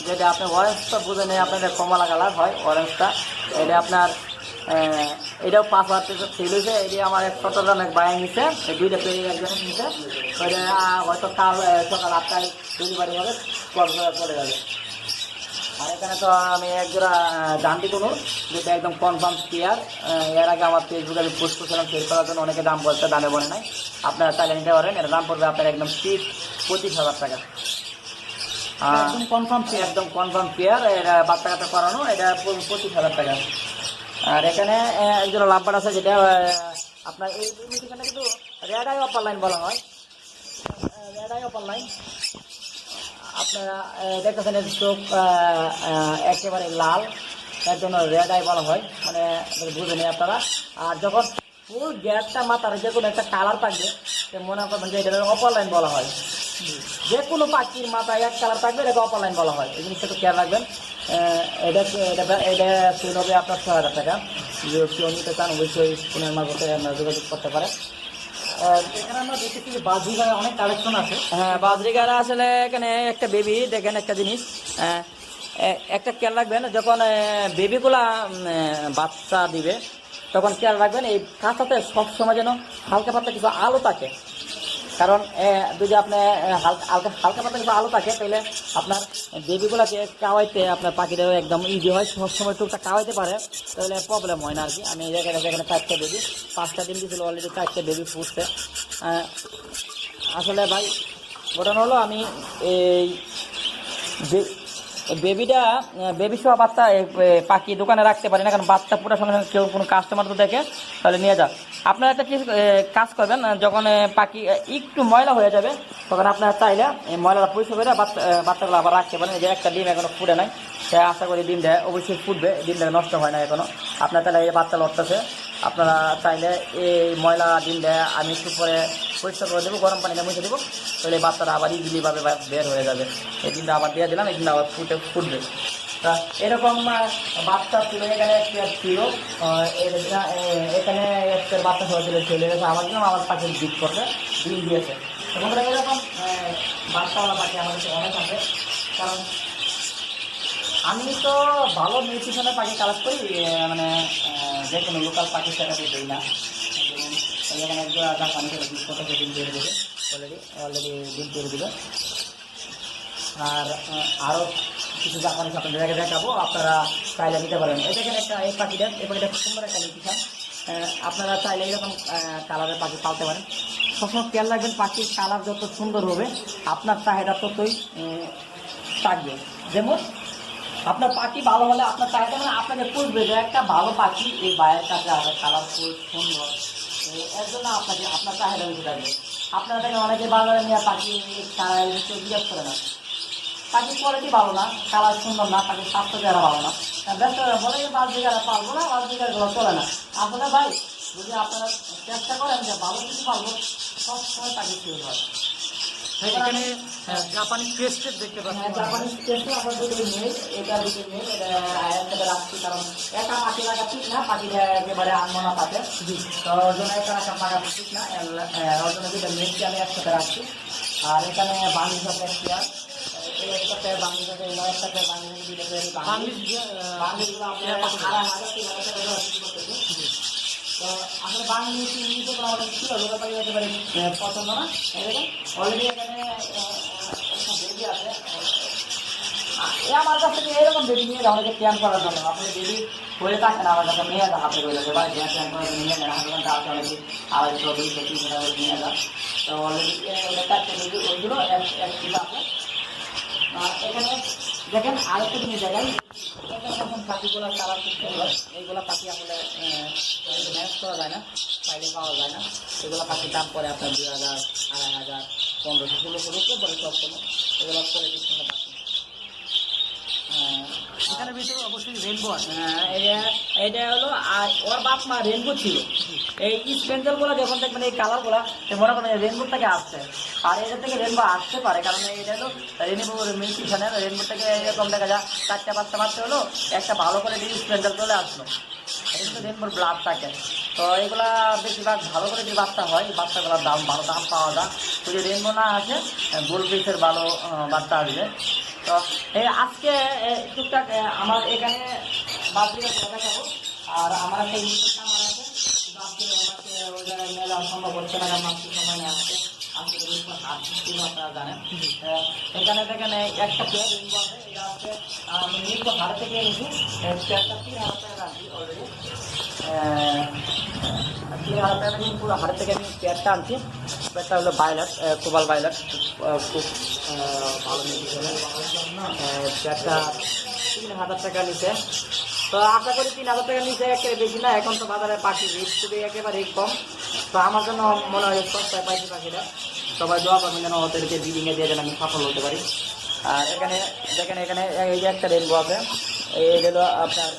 যেটা আপনার অরেঞ্জটা বুঝে নেই, আপনাদের কমলা কালার হয় অরেঞ্জটা। এটা আপনার এটাও 5,000 টাকা সেল হয়েছে। এটা আমার এক চট্টগ্রাম এক বায়ান নিচ্ছে, এই দুইটা পেয়ে একজন নিচ্ছে। ওইটা হয়তো কাল সকাল 8টায় ডেলিভারি হবে, চলে যাবে। আর এখানে তো আমি একজোড়া জানটি কোনো, যেটা একদম কনফার্ম পেয়ার। এর আগে আমার ফেসবুকে আমি পোস্ট করছিলাম সেল করার জন্য, অনেকে দাম বলছে, দামে বলে নাই। আপনারা চাইলে নিতে পারেন। এর দাম পড়বে আপনার একদম ঠিক 25,000 টাকা। একদম কনফার্ম পেয়ার। এটা বাচ্চা কাচ্চা করানো, এটা 25,000 টাকা। আর এখানে একজোড়া লাভবার আছে, যেটা আপনার এই এখানে কিন্তু রেড আই অপার লাইন বলা হয়। রেড আই অপার লাইন আপনারা দেখতেছেন, এর চোখ একেবারে লাল, এর জন্য রেড আই বলা হয়, মানে বুঝে নেই আপনারা। আর যখন ফুল গ্যাসটা মাথার যে কোনো একটা কালার থাকবে, মনে করবেন যে এটা অপার লাইন বলা হয়। যে কোনো পাখির মাথায় এক কালার থাকবে, এটাকে অপার লাইন বলা হয়। এই জিনিসটা একটু খেয়াল রাখবেন। এটা সেল হবে আপনার 6,000 টাকা। যদি কেউ নিতে চান অবশ্যই ফোনের মারফতে আপনারা যোগাযোগ করতে পারেন। এখানে আমরা দেখেছি যে বাজরিগার অনেক কালেকশন আছে। হ্যাঁ, বাজরিগার আসলে এখানে একটা বেবি দেখেন, একটা জিনিস একটা খেয়াল রাখবেন, যখন বেবিগুলা বাচ্চা দিবে তখন খেয়াল রাখবেন এই কাঁচাতে সবসময় যেন হালকা পাতলা কিছু আলো থাকে। কারণ যদি আপনি হালকা পাতলা কিছু আলো থাকে, তাহলে আপনার বেবিগুলাকে খাওয়াইতে আপনার পাখিটাও একদম ইজি হয়, সবসময় টুকটা খাওয়াইতে পারে, তাহলে প্রবলেম হয় না আর কি। আমি এখানে 4টা বেবি, 5টা দিন দিয়েছিল, অলরেডি 4টা বেবি ফুটছে। আসলে ভাই ঘটনা হলো, আমি এই বেবি সহ বাচ্চা পাখি দোকানে রাখতে পারি না, কারণ বাচ্চা পুরো সঙ্গে সঙ্গে কেউ কোনো কাস্টমার তো দেখে, তাহলে নিয়ে যাও। আপনারা একটা কাজ করবেন, যখন পাখি একটু ময়লা হয়ে যাবে, তখন আপনারা চাইলে ময়লাটা পরিষ্কার করে বাচ্চাগুলো আবার রাখতে পারেন। যে একটা ডিম এখনো ফুটে নাই, সে আশা করি ডিমটা অবশ্যই ফুটবে, ডিমটা নষ্ট হয় না এখনো। আপনার তাহলে এই বাচ্চা লড়তেছে, আপনারা চাইলে এই ময়লা ডিমটা আমি একটু পরে পরিষ্কার করে দেবো, গরম পানিতে মুছে দেবো, তাহলে বাচ্চাটা আবার ইজিলিভাবে বের হয়ে যাবে। এই ডিমটা আবার দিয়ে দিলাম, এই ডিমটা আবার ফুটবে। তা এরকম বাচ্চা ছিল, এখানে ছিল, এখানে একটা বাচ্চা হয়েছিল, চলে গেছে। আমার পাখির বিট করতে ডিম দিয়েছে। এবং এরকম বাচ্চাওয়ালা পাখি আমার কাছে অনেক আছে। কারণ আমি তো ভালো নিউট্রিশনের পাখি কালেক্ট করি, মানে যে কোনো লোকাল পাখি সেটাকে দিই না। এখানে একজন পানি করে বিট করতে ডিম তৈরি দেবে, অলরেডি ডিম তৈরি দেবে। আর আরও কিছু জাপানিস আপনাদের দেখাবো, আপনারা চাইলে নিতে পারেন। এটা এখানে একটা এই পাখিটা খুব সুন্দর একটা নিউট্রিশন। আপনারা চাইলে এরকম কালারের পাখি পালতে পারেন। সবসময় খেয়াল রাখবেন, পাখির কালার যত সুন্দর হবে আপনার চাহিদা ততই থাকবে। যেমন আপনার পাখি ভালো হলে আপনার চাহিদা, মানে আপনাকে পুষবে যে একটা ভালো পাখি এই বাইরের কাছে আছে, কালারফুল সুন্দর, এর জন্য আপনার চাহিদা বেশি থাকবে। আপনারা দেখেন অনেকে বাজারে নিয়ে পাখি জিজ্ঞেস করে না, পাখির কোয়ালিটি ভালো না, কালার সুন্দর না, পাখির স্বাস্থ্য যারা ভালো না, ব্যস্ত বলে যে বাজরিগারা পালবো না, বাজরিগারগুলো চলে না। আসলে ভাই যদি আপনারা চেষ্টা করেন যে ভালো কিছু পালবো, সবসময় পাখি ফিল হয়। এখানে জাপানি ক্রেস্টেড দেখতে পাচ্ছেন, জাপানি ক্রেস্টেড আমার দুটো নেই, এটা দুটো নেই, এটা একসাথে রাখছি, কারণ একা পাখি রাখা ঠিক না, পাখিটা একেবারে আনমনা পাখে, তো ওর জন্য একা রাখা পাখা ঠিক না, ওর জন্য দুটো নেটকে আমি একসাথে রাখছি। আর এখানে বাংলিশ আছে একটা, এই একসাথে বাংলিশ আছে, এই একসাথে বাংলিশ দিলে বাংলিশগুলো আপনার 2,500 টাকা করতেছি। তো আসলে বাংলিশ ইংলিশে আমাদের ছিল, লোকের পাখি একেবারে পছন্দ না। এরকম অলরেডি এখানে একটা বেবি আছে, আমার কাছ থেকে এরকম বেবি নিয়ে যাও, অনেকে প্ল্যান করার জন্য। আপনি বেবি হয়ে থাকেন আমার কাছে নিয়ে যান, হাতে করে যাবে, ভাই প্ল্যান করে নিয়ে যান, হাতে ঘন্টা আছে অনেকে 250-300 টাকা নিয়ে যান। তো অলরেডি চারটে বেবি, ওইগুলো এক কিলো আছে। এখানে দেখেন আরেকটা জিনিস দেখেন, পাখিগুলো কালার করতে হয়, এইগুলো পাখি আসলে ম্যানেজ করা যায় না, চাইলে পাওয়া যায় না। এগুলো পাখির দাম পরে আপনার 2,000, 2,500, 1500, 1600 রুপে বলে সব সময়। এগুলো করে কিছু পাখি এখানের ভিতরে অবশ্যই রেনবো আছে। এটা হলো, আর ওর বাপ মা রেনবো ছিল। এই স্পেন্সেল গুলো যখন দেখবেন এই কালার গুলা মনে করেন রেনবো থেকে আসছে, আর এটা থেকে রেনবো আসতে পারে, কারণ এটা হলো রেনবো মিউটেশনের। রেনবো থেকে এরকম দেখা যায় 4টা 5টা বাচ্চা হলো, একটা ভালো করে যদি স্পেন্সেল চলে আসলো, এটা কিন্তু রেনবোর ব্লাড থাকে। তো এগুলা বেশিরভাগ ভালো করে যে বাচ্চা হয়, এই বাচ্চাগুলোর দাম ভালো দাম পাওয়া যায়। যদি রেনবো না আসে, গোল্ডফিশের ভালো বাচ্চা আসবে। তো এই আজকে টুকটাক আমার এখানে বাচ্চাদের দেখাবো। আর আমার একটা ইউটিউব চ্যানেল আছে, কিন্তু আজকে আমাকে ওই জায়গায় নিয়ে যাওয়া সম্ভব হচ্ছে না, কারণ আজকে সময় নেওয়া আছে। আজকে আপনারা জানেন এখানে দেখেন একটা প্লেয়ার রেনবো আছে, এটা হচ্ছে আমি নিজ হাড় থেকে এনেছি। প্লেয়ারটা 3,000 টাকা রাখি অলরেডি, 3,000 টাকা কিন্তু পুরো হাড় থেকে আমি প্লেয়ারটা আনছি। প্লেয়ারটা হলো বাইলার, কোবাল বাইলার, খুব ভালো মেডিসিনের প্লেয়ারটা 3,000 টাকা নিচে। তো আশা করি 3,000 টাকা নিচে একেবারে বেশি না, এখন তো বাজারে পাখি রেট খুবই একেবারে কম। তো আমার জন্য মনে হয় সস্তায় পাইছি পাখিটা। সবাই দোয়া করবেন যেন ওদেরকে ব্রিডিংয়ে দিয়ে যেন আমি সফল হতে পারি। আর এখানে দেখেন, এখানে এই যে একটা রেনবো আছে, এই হলো আপনার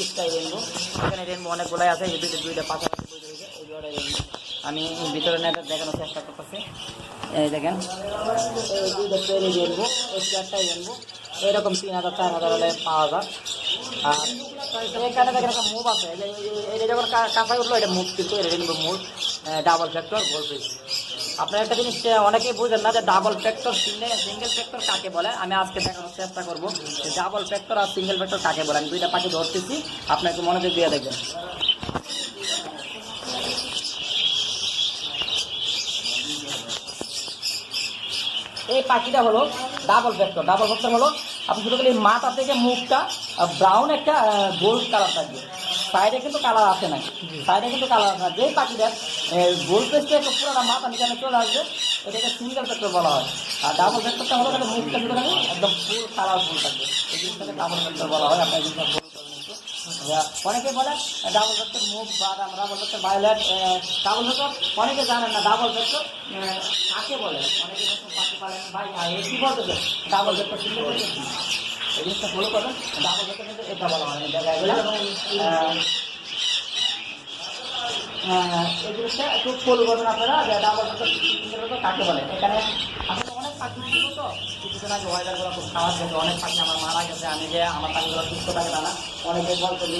স্কাই রেনবো। এখানে রেনবো অনেকগুলাই আছে, এই দুইটা পাশাপাশি বসে রয়েছে, এই দুটো রেনবো। আমি ভিতরে নেটে দেখানোর চেষ্টা করতেছি। এই দেখেন এই দুইটা ট্রেনে রেনবো, এই চারটাই রেনবো, এরকম 3,000 4,000 হলে পাওয়া যায়। আর এখানে দেখেন একটা মুভ আছে, এটা যখন কাঁচায় উঠলো, এটা মুভ কিন্তু rainbow move, double factor goldfish. আপনার একটা জিনিস অনেকেই বুঝেন না যে ডাবল ফ্যাক্টর সিঙ্গেল ফ্যাক্টর কাকে বলে। আমি আজকে দেখানোর চেষ্টা করবো যে ডাবল ফ্যাক্টর আর সিঙ্গেল ফ্যাক্টর কাকে বলে। আমি দুইটা পাখি ধরতেছি, আপনাকে মনোযোগ দিয়ে দেখবেন। এই পাখিটা হলো ডাবল ফ্যাক্টর। ডাবল ফ্যাক্টর হলো আপনি শুধু খালি মাথা থেকে মুখটা ব্রাউন একটা গোল্ড কালার থাকবে, সাইডে কিন্তু কালার আসে না, সাইডে কিন্তু কালার আসে না। যেই পাখিটা গোল্ড পেস্টে একটা পুরোটা মাথা নিচে চলে আসবে, এটাকে সিঙ্গেল ফ্যাক্টর বলা হয়। আর ডাবল ফ্যাক্টরটা হলো তাহলে মুখটা শুধু খালি একদম ফুল কালারফুল থাকবে, এই জিনিসটাকে ডাবল ফ্যাক্টর বলা হয়। আপনার জিনিসটা ফলো করবেন একটু। অনেকে বলে ডাবল ফ্যাক্টর মুভ বা ডাবল ফ্যাক্টর ভায়োলেট। ডাবল ফ্যাক্টর অনেকে জানেন না ডাবল ফ্যাক্টর কাকে বলে। অনেকে পাখি পালেন ভাই কি বলতেছে ডাবল ফ্যাক্টর সিঙ্গেল ফ্যাক্টর, এই জিনিসটা ফলো করবেন। ডাবল ফ্যাক্টর কিন্তু এটা বলা হয় দেখা গেলে এই জিনিসটা একটু ফলো করবেন আপনারা যে ডাবল ফ্যাক্টর সিঙ্গেল ফ্যাক্টর কাকে বলে। এখানে আসলে অনেক পাখি ছিল, তো কিছুদিন আগে ওয়েদারগুলো খুব খারাপ গেছে, অনেক পাখি আমার মারা গেছে। আমি যে আমার পাখিগুলো সুস্থ থাকে তা না, অনেকে বলতো যে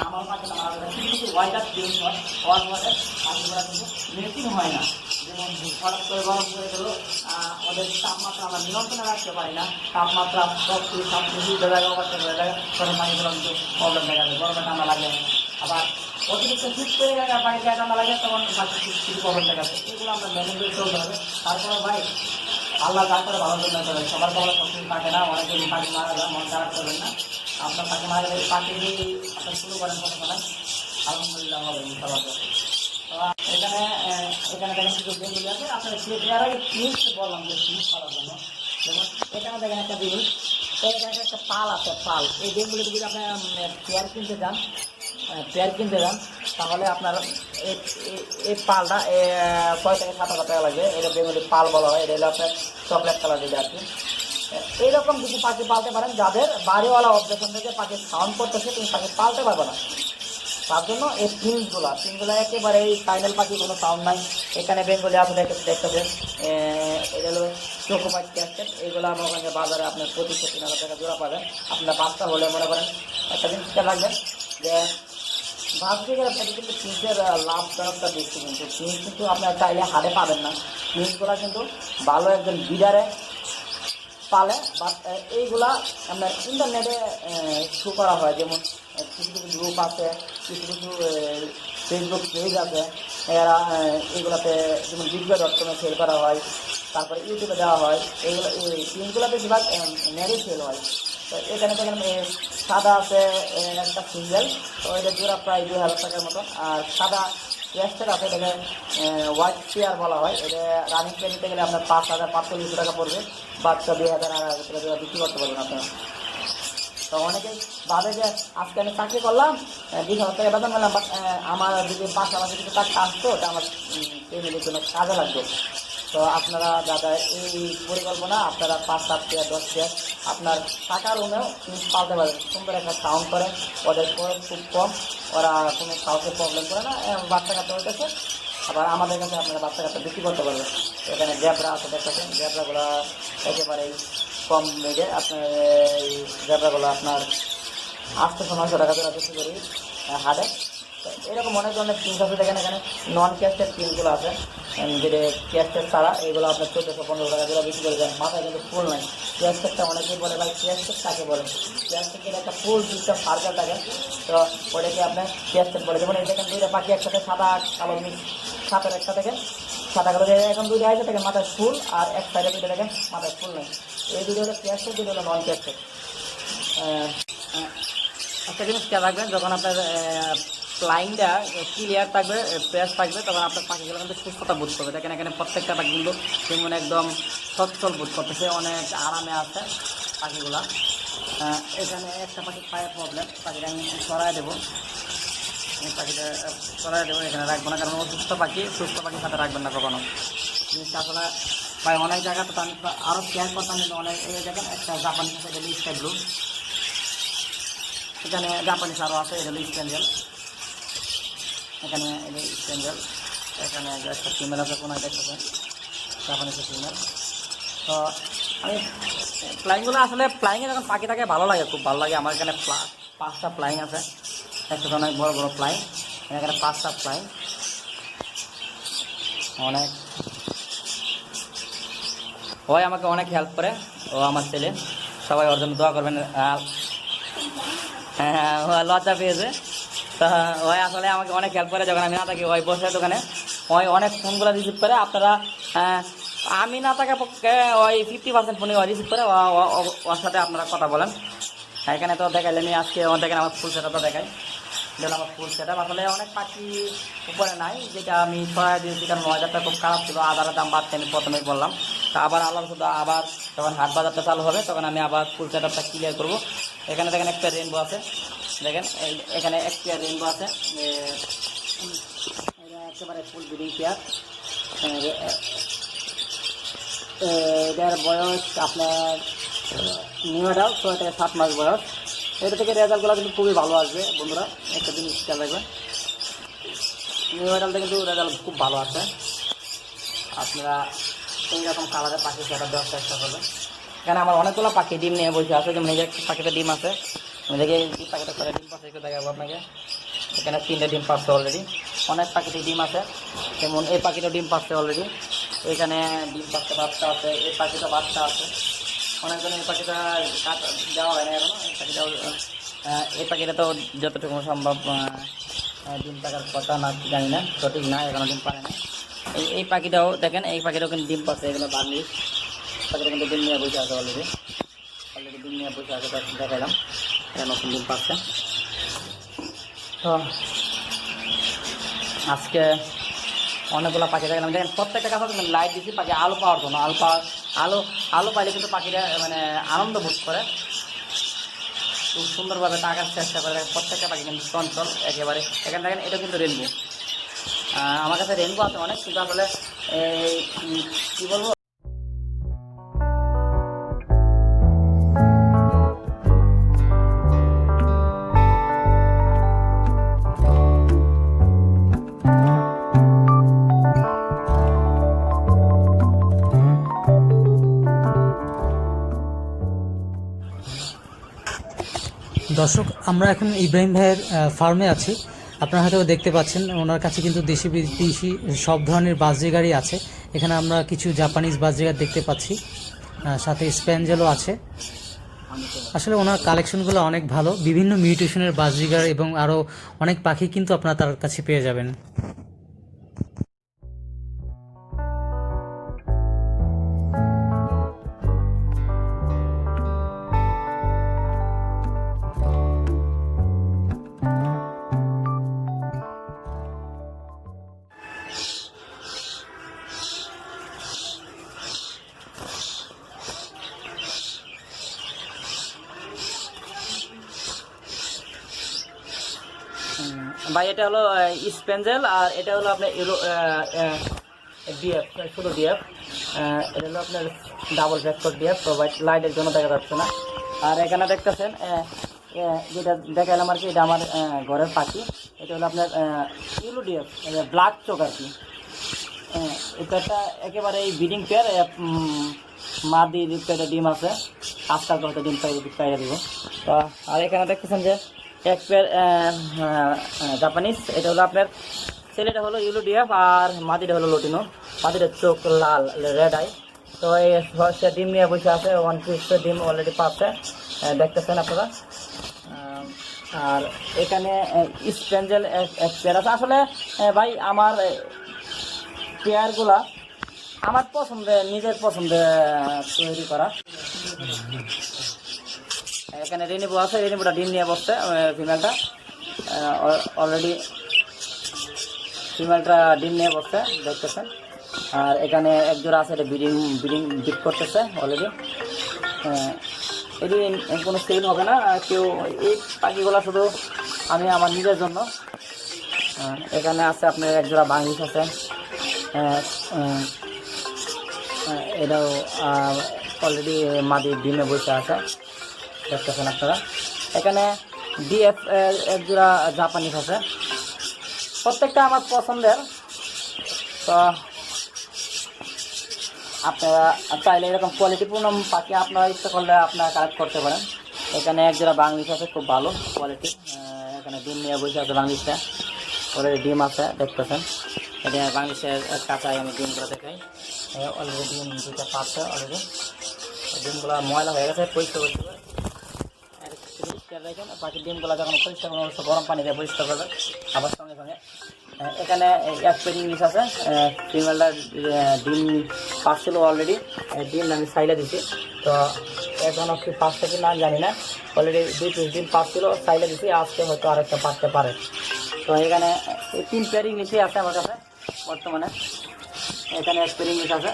আমার পাখিটা মারা গেছে, কিন্তু ওয়েদার চেঞ্জ হওয়ার পরে পাখিগুলো কিন্তু মেকিং হয় না। যেমন হঠাৎ করে গরম করে গেল, ওদের তাপমাত্রা আমরা নিয়ন্ত্রণে রাখতে পারি না, তাপমাত্রা সব কিছু জায়গায় করতে পারে, তখন পাখিগুলো কিন্তু প্রবলেম দেখা যায়। গরমে ঠান্ডা লাগে, আবার অতিরিক্ত শীত করে গেলে পাখি ঠান্ডা লাগে, তখন পাখি কিছু প্রবলেম দেখা যায়। এগুলো আমরা মেনে করে চলতে হবে। তারপরে ভাই আল্লাহ যা করে ভালো জন্য করে, সবার কবলে সব কিছু থাকে না, অনেকে পাখি মারা যায়, মন খারাপ করবেন না। আপনার পাখি মারা গেলে পাখি দিয়ে আপনার শুরু করেন প্রথমে, আলহামদুলিল্লাহ হবে সবার। তো এখানে দেখেন কিছু বেঙ্গুলি আছে, আপনার দেওয়ার আগে ফিউজ বললাম যে ফিউজ করার জন্য। যেমন এখানে দেখেন একটা জিনিস, এখানে একটা পাল আছে, পাল। এই বেঙ্গুলি যদি আপনার পেয়ার কিনতে যান, তাহলে আপনার এই পালটা 6 থেকে 7,000 টাকা লাগবে। এটা বেঙ্গলি পাল বলা হয়, এটা হলো আপনার চকলেট কালার দিবে আর কি। এইরকম কিছু পাখি পালতে পারেন যাদের বাড়িওয়ালা অবজেকশন থেকে পাখি সাউন্ড করতেছে, তুমি পাখি পালতে পারবে না। তার জন্য এই প্রিন্সগুলো একেবারে এই ফাইনাল পাখি, কোনো সাউন্ড নাই। এখানে বেঙ্গলি আছে দেখতেছেন, এটা হলো চোকোপাইট ক্যাস্টেট। এইগুলো আমার ওখানে বাজারে আপনার 25-3,000 টাকা জোড়া পাবেন। আপনার বাচ্চা হলে মনে করেন একটা জিনিস লাগবে যে ভাবতে গেলে কিন্তু প্রিন্সের লাভজনকটা বেশি, কিন্তু প্রিন্স কিন্তু আপনার চাইলে হারে পাবেন না। প্রিন্সগুলো কিন্তু ভালো একজন বিডারে পালে, বাট এইগুলা আপনার ইন্টারনেটে শো করা হয়। যেমন কিছু কিছু গ্রুপ আছে, কিছু ফেসবুক পেজ আছে, এরা এইগুলাতে যেমন বিজ্ঞ.com সেল করা হয়, তারপরে ইউটিউবে দেওয়া হয়। এইগুলো এই প্রিন্সগুলো বেশিরভাগ নেটে সেল হয়। তো এখানে দেখেন সাদা আছে একটা সিঙ্গেল, তো এটা জোড়া প্রায় 2,000 টাকার মতন। আর সাদা ক্যাস্টের আছে, এটাকে হোয়াইট পেয়ার বলা হয়। এটা রানিং পেয়ার নিতে গেলে আপনার 5,000-5,000 টাকা পড়বে, বাচ্চা 2,000-2,500 টাকা বিক্রি করতে পারবেন আপনারা। তো অনেকেই ভাবে যে আজকে আমি চাকরি করলাম, 20,000 টাকা বেতন পেলাম, বাট আমার যদি পাশাপাশি কিছু কাজ আসতো, ওটা আমার ফ্যামিলির জন্য কাজে লাগবে। তো আপনারা যাদের এই পরিকল্পনা, আপনারা 5-7 পেয়ার 10 পেয়ার আপনার টাকার রুমেও পালতে পারেন। সুন্দর একটা সাউন্ড করে, ওদের খরচ খুব কম, ওরা কোনো কাউকে প্রবলেম করে না, বাচ্চা কাচ্চা হইতেছে। আবার আমাদের কাছে আপনারা বাচ্চা কাচ্চা বিক্রি করতে পারবেন। এখানে জ্যাবরা আছে দেখতেছেন, জ্যাবরাগুলো একেবারেই কম রেটে। আপনার এই জ্যাবরাগুলো আপনার 800-900 টাকা করে বিক্রি করি হাটে। তো এরকম অনেক ধরনের প্রিন্ট আছে। দেখেন এখানে নন ক্যাস্টের প্রিন্টগুলো আছে, যেটা ক্যাস্টের ছাড়া এগুলো আপনার 1400-1500 টাকা করে বিক্রি করে দেন। মাথায় কিন্তু ফুল নাই। ক্যাস্টেরটা অনেকেই বলে ভাই ক্যাস্টের কাকে বলে, ক্যাস্টের একটা ফুল সিস্টেম সার্কেল থাকে, তো ওটাকে আপনার ক্যাস্টের বলে। যেমন এই দেখেন দুইটা পাখি একসাথে সাদা কালো মিক্স, সাপের একটা দেখেন সাদা কালো, এখন দুইটা আছে দেখেন মাথায় ফুল, আর এক সাইডে দুইটা দেখেন মাথায় ফুল নেই। এই দুটো হলো ক্যাস্টের, দুটো হলো নন ক্যাস্টের। একটা জিনিস খেয়াল রাখবেন, যখন আপনার ফ্লাইংটা ক্লিয়ার থাকবে, প্রেস থাকবে, তখন আপনার পাখিগুলো কিন্তু সুস্থতা বোধ করবে। দেখেন এখানে প্রত্যেকটা পাখি কিন্তু যেমন একদম সচ্ছল বোধ করতেছে, অনেক আরামে আছে পাখিগুলা। এখানে একটা পাখির পায়ের প্রবলেম, পাখিটা আমি সরাই দেবো, পাখিটা সরাই দেবো, এখানে রাখবো না, কারণ সুস্থ পাখির সাথে রাখবেন না কখনো। জিনিসটা আসলে ভাই অনেক জায়গা তো আমি আরও কেয়ার করতাম, কিন্তু অনেক এই দেখেন একটা জাপানি আছে, এটা স্কাই ব্লু, এখানে জাপানিজ আরও আছে, এটা হলো স্প্যাঞ্জেল, এখানে এটা স্প্যাঞ্জেল, এখানে একটা ফিমেল আছে, কোনো দেখতেছেন জাপানিজের ফিমেল। তো আমি ফ্লাইংগুলো আসলে ফ্লাইংয়ে যখন পাখি থাকে ভালো লাগে, খুব ভালো লাগে। আমার এখানে 5টা ফ্লাইং আছে, একটা অনেক বড় বড় ফ্লাইং, এখানে 5টা ফ্লাইং, অনেক ওই আমাকে অনেক হেল্প করে, ও আমার ছেলে, সবাই ওর জন্য দোয়া করবেন। হ্যাঁ, লজ্জা পেয়েছে। তা ওই আসলে আমাকে অনেক হেল্প করে, যখন আমি না থাকি ওই বসে দোকানে, ওই অনেক ফোনগুলো রিসিভ করে। আপনারা আমি না থাকা পক্ষে ওই 50% ফোনে রিসিভ করে, ওর সাথে আপনারা কথা বলেন। এখানে তো দেখাইলেনি আজকে, দেখেন আমার ফুল সেটআপটা দেখাই, যেটা আমার ফুল সেটআপ। আসলে অনেক পাখি উপরে নাই, যেটা আমি ছড়াই দিয়েছি, কারণ বাজারটা খুব খারাপ ছিল, আদারের দাম বাড়তে আমি প্রথমেই বললাম। তা আবার আল্লাহ শুধু আবার যখন হাট বাজারটা চালু হবে, তখন আমি আবার ফুল সেটআপটা ক্লিয়ার করবো। এখানে দেখেন একটা রেনবো আছে, দেখেন এখানে একটা রেনবো আছে, একেবারে ফুল ব্রিডিং পেয়ার। এটার বয়স আপনার নিউ অ্যাডাল্ট, তো এটা 7 মাস বয়স। এটা থেকে রেজাল্টগুলো কিন্তু খুবই ভালো আসবে বন্ধুরা, একটা জিনিস খেয়াল রাখবেন, নিউ অ্যাডাল্টে কিন্তু রেজাল্ট খুব ভালো আছে। আপনারা এইরকম কালারের পাখি সেটা দেওয়ার চেষ্টা করবেন। এখানে আমার অনেকগুলো পাখি ডিম নিয়ে বসে আছে, যেমন এই যে পাখিটা ডিম আছে, আমি দেখি এই পাখিটা করে ডিম পাচ্ছে, একটু দেখাবো আপনাকে। এখানে 3টে ডিম পাচ্ছে অলরেডি, অনেক পাখিতে ডিম আছে, যেমন এই পাখিটা ডিম পাচ্ছে অলরেডি, এখানে ডিম পাচ্ছে বাচ্চা আছে, এই পাখিটা বাচ্চা আছে, অনেকজন এই পাখিটা দেওয়া হয় না এখনো। এই পাখিটা তো যতটুকু সম্ভব ডিম থাকার কথা না, জানি না, সঠিক না, এখনো ডিম পারে না। এই পাখিটাও দেখেন, এই পাখিটাও কিন্তু ডিম পাচ্ছে, এগুলো বার্মিজ পাখিটা কিন্তু ডিম নিয়ে বসে আছে অলরেডি ডিম নিয়ে বসে আছে, দেখালাম, এটা নতুন ডিম পাচ্ছে। তো আজকে অনেকগুলো পাখি দেখালাম, দেখেন প্রত্যেকটা কাছে লাইট দিচ্ছি পাখি আলো পাওয়ার জন্য। আলো পাইলে কিন্তু পাখিরা মানে আনন্দ বোধ করে, খুব সুন্দরভাবে টাকার চেষ্টা করে। প্রত্যেকটা পাখি কিন্তু চঞ্চল একেবারে। এখানে দেখেন এটা কিন্তু রেনবো, আমার কাছে রেনবো আছে অনেক, কিন্তু আসলে কী বলবো, দর্শক, আমরা এখন ইব্রাহিম ভাইয়ের ফার্মে আছি। আপনারা হয়তো দেখতে পাচ্ছেন, ওনার কাছে কিন্তু দেশি বিদেশি সব ধরনের বাজরি গাড়ি আছে। এখানে আমরা কিছু জাপানিজ বাজরি গাড়ি দেখতে পাচ্ছি, সাথে স্প্যাঞ্জেলও আছে। আসলে ওনার কালেকশনগুলো অনেক ভালো, বিভিন্ন মিউটেশনের বাজরি গাড়ি এবং আরও অনেক পাখি কিন্তু আপনারা তার কাছে পেয়ে যাবেন। ভাই এটা হলো স্পেঞ্জেল, আর এটা হলো আপনার ডিএফ, শুধু ডিএফ। এটা হলো আপনার ডাবল ভেক্টর ডিএফ, তো লাইটের জন্য দেখা যাচ্ছে না। আর এখানে দেখতেছেন যেটা দেখালাম আর কি, এটা আমার ঘরের পাখি। এটা হলো আপনার ইউলো ডিএফ, ব্ল্যাক চোখ আর কি। এটা একটা একেবারে এই ব্রিডিং পেয়ার, মা দিয়ে একটা ডিম আছে, আজকাল হয়তো ডিম পাইয়ে দিব। তো আর এখানে দেখতেছেন যে এক পেয়ার জাপানিজ। এটা হলো আপনার ছেলেটা হলো ইউলো ডিএফ আর মাদিটা হলো লটিনো। মাদিটার চোখ লাল, রেড আই। তো এই সে ডিম নিয়ে বসে আছে, 1 পিস ডিম অলরেডি পাচ্ছে, দেখতেছেন আপনারা। আর এখানে স্পেঞ্জেল এক পেয়ার আছে। আসলে ভাই আমার পেয়ারগুলা আমার পছন্দে, নিজের পছন্দে তৈরি করা। এখানে রেনিবো আছে, রেনিবোটা ডিম নিয়ে বসছে, ফিমেলটা অলরেডি ফিমেলটা ডিম নিয়ে বসছে, দেখতেছেন। আর এখানে এক জোড়া আছে, এটা ব্রিডিং করতেছে অলরেডি। এটি কোনো সেল হবে না কেউ, এই পাখিগুলো শুধু আমি আমার নিজের জন্য। এখানে আছে আপনার এক জোড়া বাংলিশ আছে, এটাও অলরেডি মাদি ডিমে বসে আছে, দেখতেছেন আপনারা। এখানে ডিএফ এক জোড়া জাপানিজ আছে, প্রত্যেকটা আমার পছন্দের। তো আপনারা চাইলে এরকম কোয়ালিটিপূর্ণ পাখি আপনারা ইচ্ছা করলে আপনারা কালেক্ট করতে পারেন। এখানে এক জোড়া বাংলিশ আছে, খুব ভালো কোয়ালিটি। এখানে ডিম নিয়ে বসে আছে বাংলিশটা, অলরেডি ডিম আছে, দেখতেছেন। এটা বাংলিশের কাঁচায় আমি ডিমগুলো দেখাই, অলরেডি ডিম দুটো পাচ্ছে অলরেডি। ডিমগুলো ময়লা হয়ে গেছে, পরিষ্কার করতে হবে। দেখেন পাখির ডিমগুলো যখন পরিষ্কার করবো গরম পানি দিয়ে পরিষ্কার করবে আবার সঙ্গে সঙ্গে। এখানে এক পেয়ার ইংলিশ আছে, ফিমেলটা ডিম পাচ্ছিল অলরেডি, ডিম আমি সাইলে দিছি। তো এখন কি পাঁচটা কি না জানি না, অলরেডি 2 পিস ডিম পাচ্ছিল, সাইলে দিছি, আজকে হয়তো আরেকটা পারতে পারে। তো এখানে 3 পেয়ার ইংলিশই আছে আমার কাছে বর্তমানে। এখানে এক পেয়ার ইংলিশ আছে,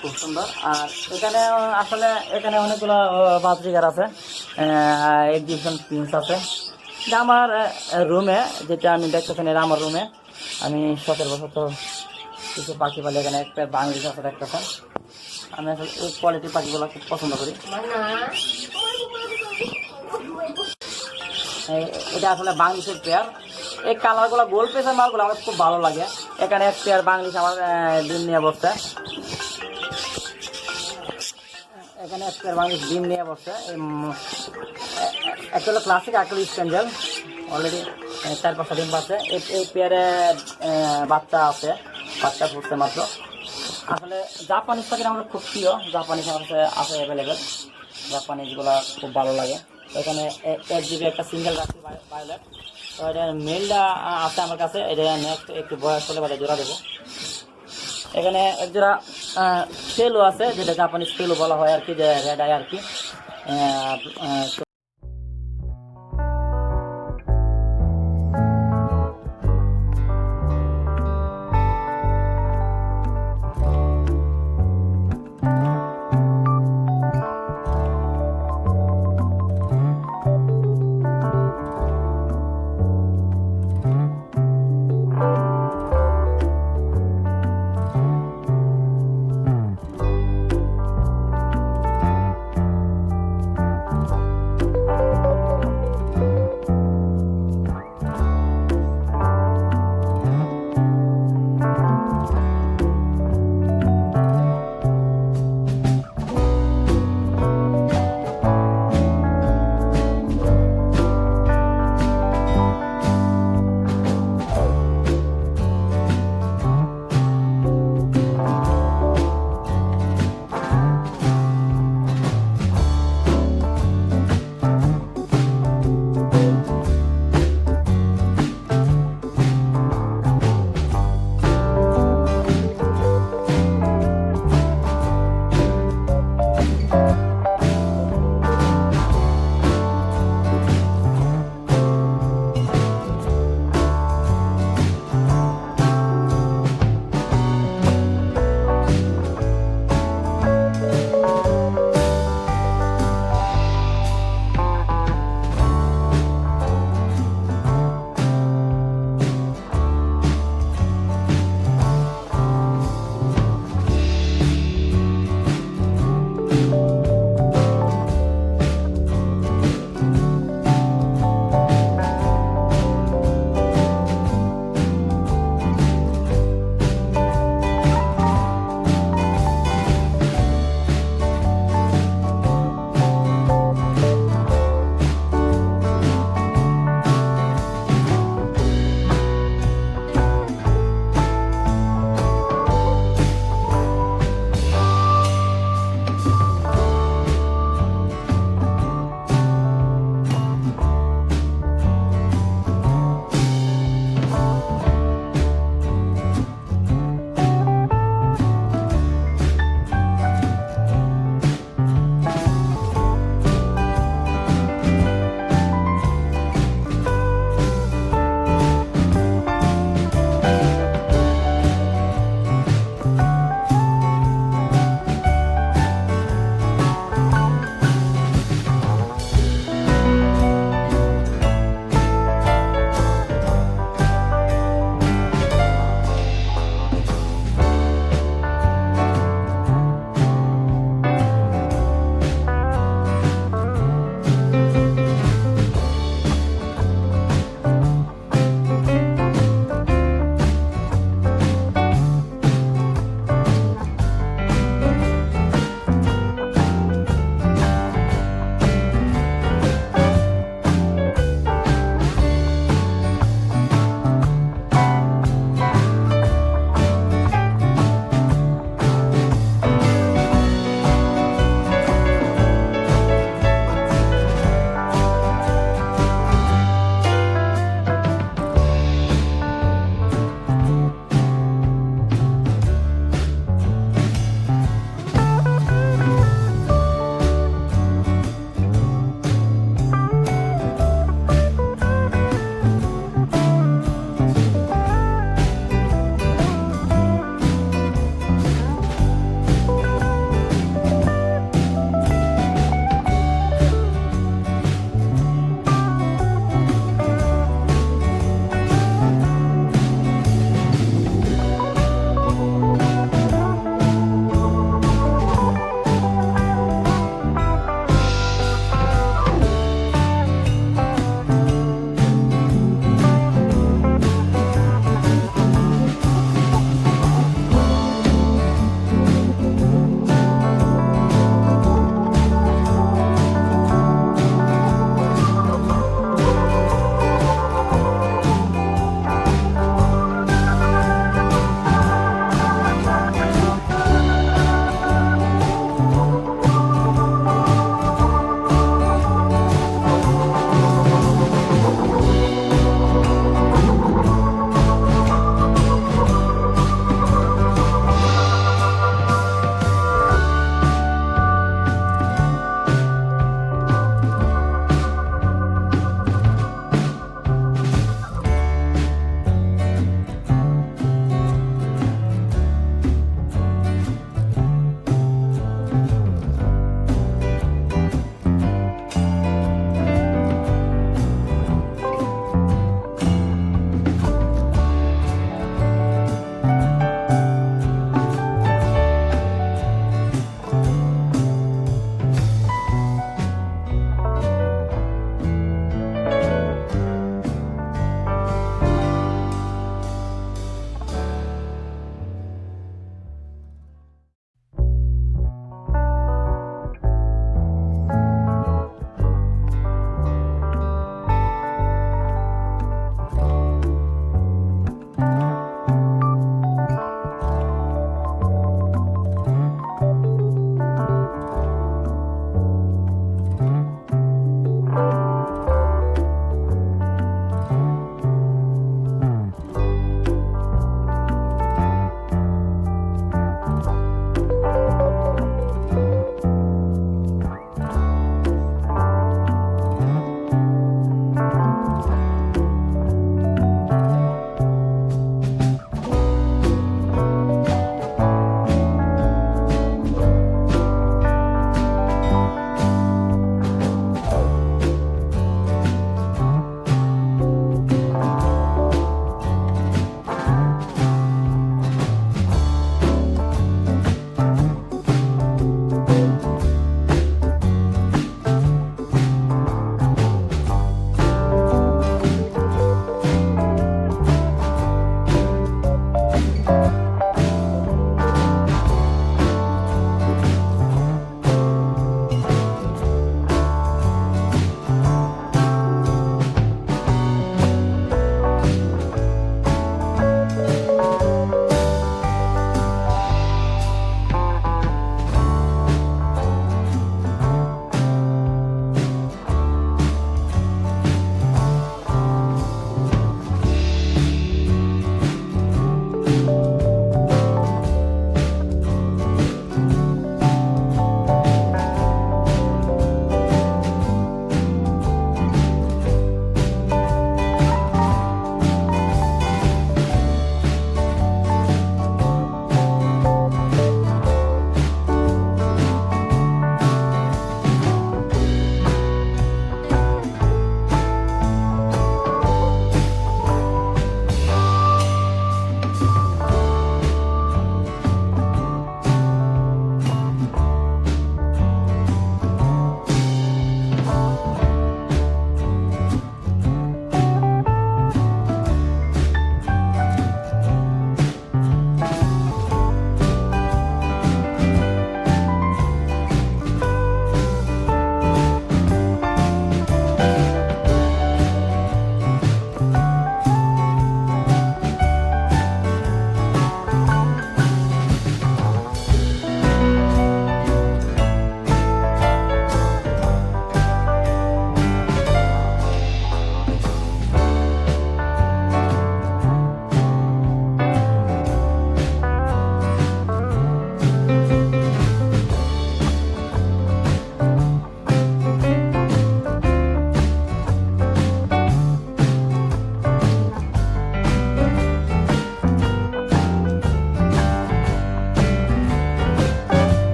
খুব সুন্দর। আর এখানে আসলে এখানে অনেকগুলো বাজরিগার আছে, এক্সিবিশন প্রিন্স আছে। এটা আমার রুমে, যেটা আমি দেখতেছেন, এরা আমার রুমে আমি 17 বছর তো কিছু পাখি পালি। এখানে একটা বাংলিশ আছে, দেখতেছেন। আমি আসলে এই কোয়ালিটির পাখিগুলো খুব পছন্দ করি। এটা আসলে বাংলিশের পেয়ার। এই কালারগুলো গোল পেসের মালগুলো আমার খুব ভালো লাগে। এখানে এক পেয়ার বাংলিশ আমার ডিম নিয়ে বসছে, এখানে এক পেয়ার বাংলিশ ডিম নিয়ে বসছে। একটা হলো ক্লাসিক, একটা হলো স্পেঞ্জেল, অলরেডি 4-5টা ডিম পাচ্ছে। এই পেয়ারে বাচ্চা আছে, বাচ্চা ফুটছে মাত্র। আসলে জাপানিজ পাখি আমাদের খুব প্রিয়, জাপানিজ আমার কাছে আছে অ্যাভেলেবেল, জাপানিজগুলো খুব ভালো লাগে। এখানে 1 জিবি একটা সিঙ্গেল রাখি ভায়োলেট। তো এটা মেলটা আছে আমার কাছে, এটা নেক্সট একটু বয়স হলে বাদে জোড়া দেবো। এখানে এক জোড়া সেলও আছে, যেটা জাপানিজ সেলও বলা হয় আর কি, যে রেড আই আর কি।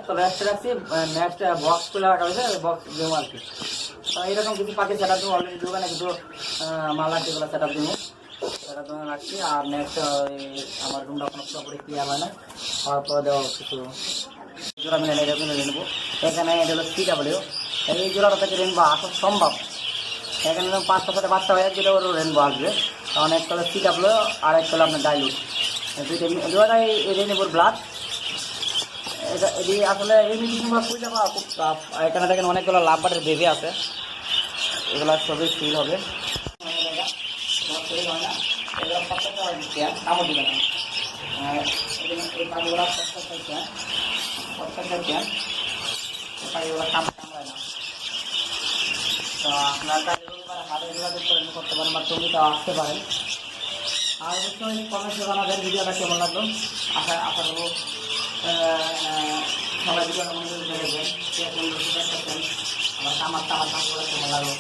তো রেস্টে রাখছি, নেক্সট বক্স খুলে রাখা হয়েছে, বক্স দেবো আর কি। তো এইরকম কিছু পাখি সেট আপ দেবো, অলরেডি দোকানে কিছু মাল আছে, এগুলো সেট আপ দেবো, সেট আপ রাখছি। আর নেক্সট আমার রুমটা কোনো পুরোপুরি ক্লিয়ার হয় না, হওয়ার পরে দেওয়া কিছু জোড়া মিলে নেবো। এখানে এটা হলো CW, এই জোড়াটা থেকে রেনবো আসা সম্ভব। এখানে 5-6 সাথে বাচ্চা হয়ে যেটা ওর রেনবো আসবে, কারণ একটা হলো CW আর একটা হলো আপনার ডাইলুট, দুটাই রেনবোর ব্লাড। এটা এটি আসলে এই মিটিংগুলো খুঁজে পাওয়া খুব টাফ। এখানে দেখেন অনেকগুলো লাভ বাটের বেবি আছে, এগুলো সবই ফিল হবে, কামড় দিবে না। এই পাখিগুলো পাখিগুলো কামড়ায় না। তো আপনার হাতে যোগাযোগ করে করতে পারেন বা ছবিটাও আসতে পারেন। আর অবশ্যই কমেন্টে জানাবেন ভিডিওটা কেমন লাগলো। আশা করবো সবাই ভিডিওটা মনে করে দেখবেন, আমার কামগুলো কেমন লাগলো।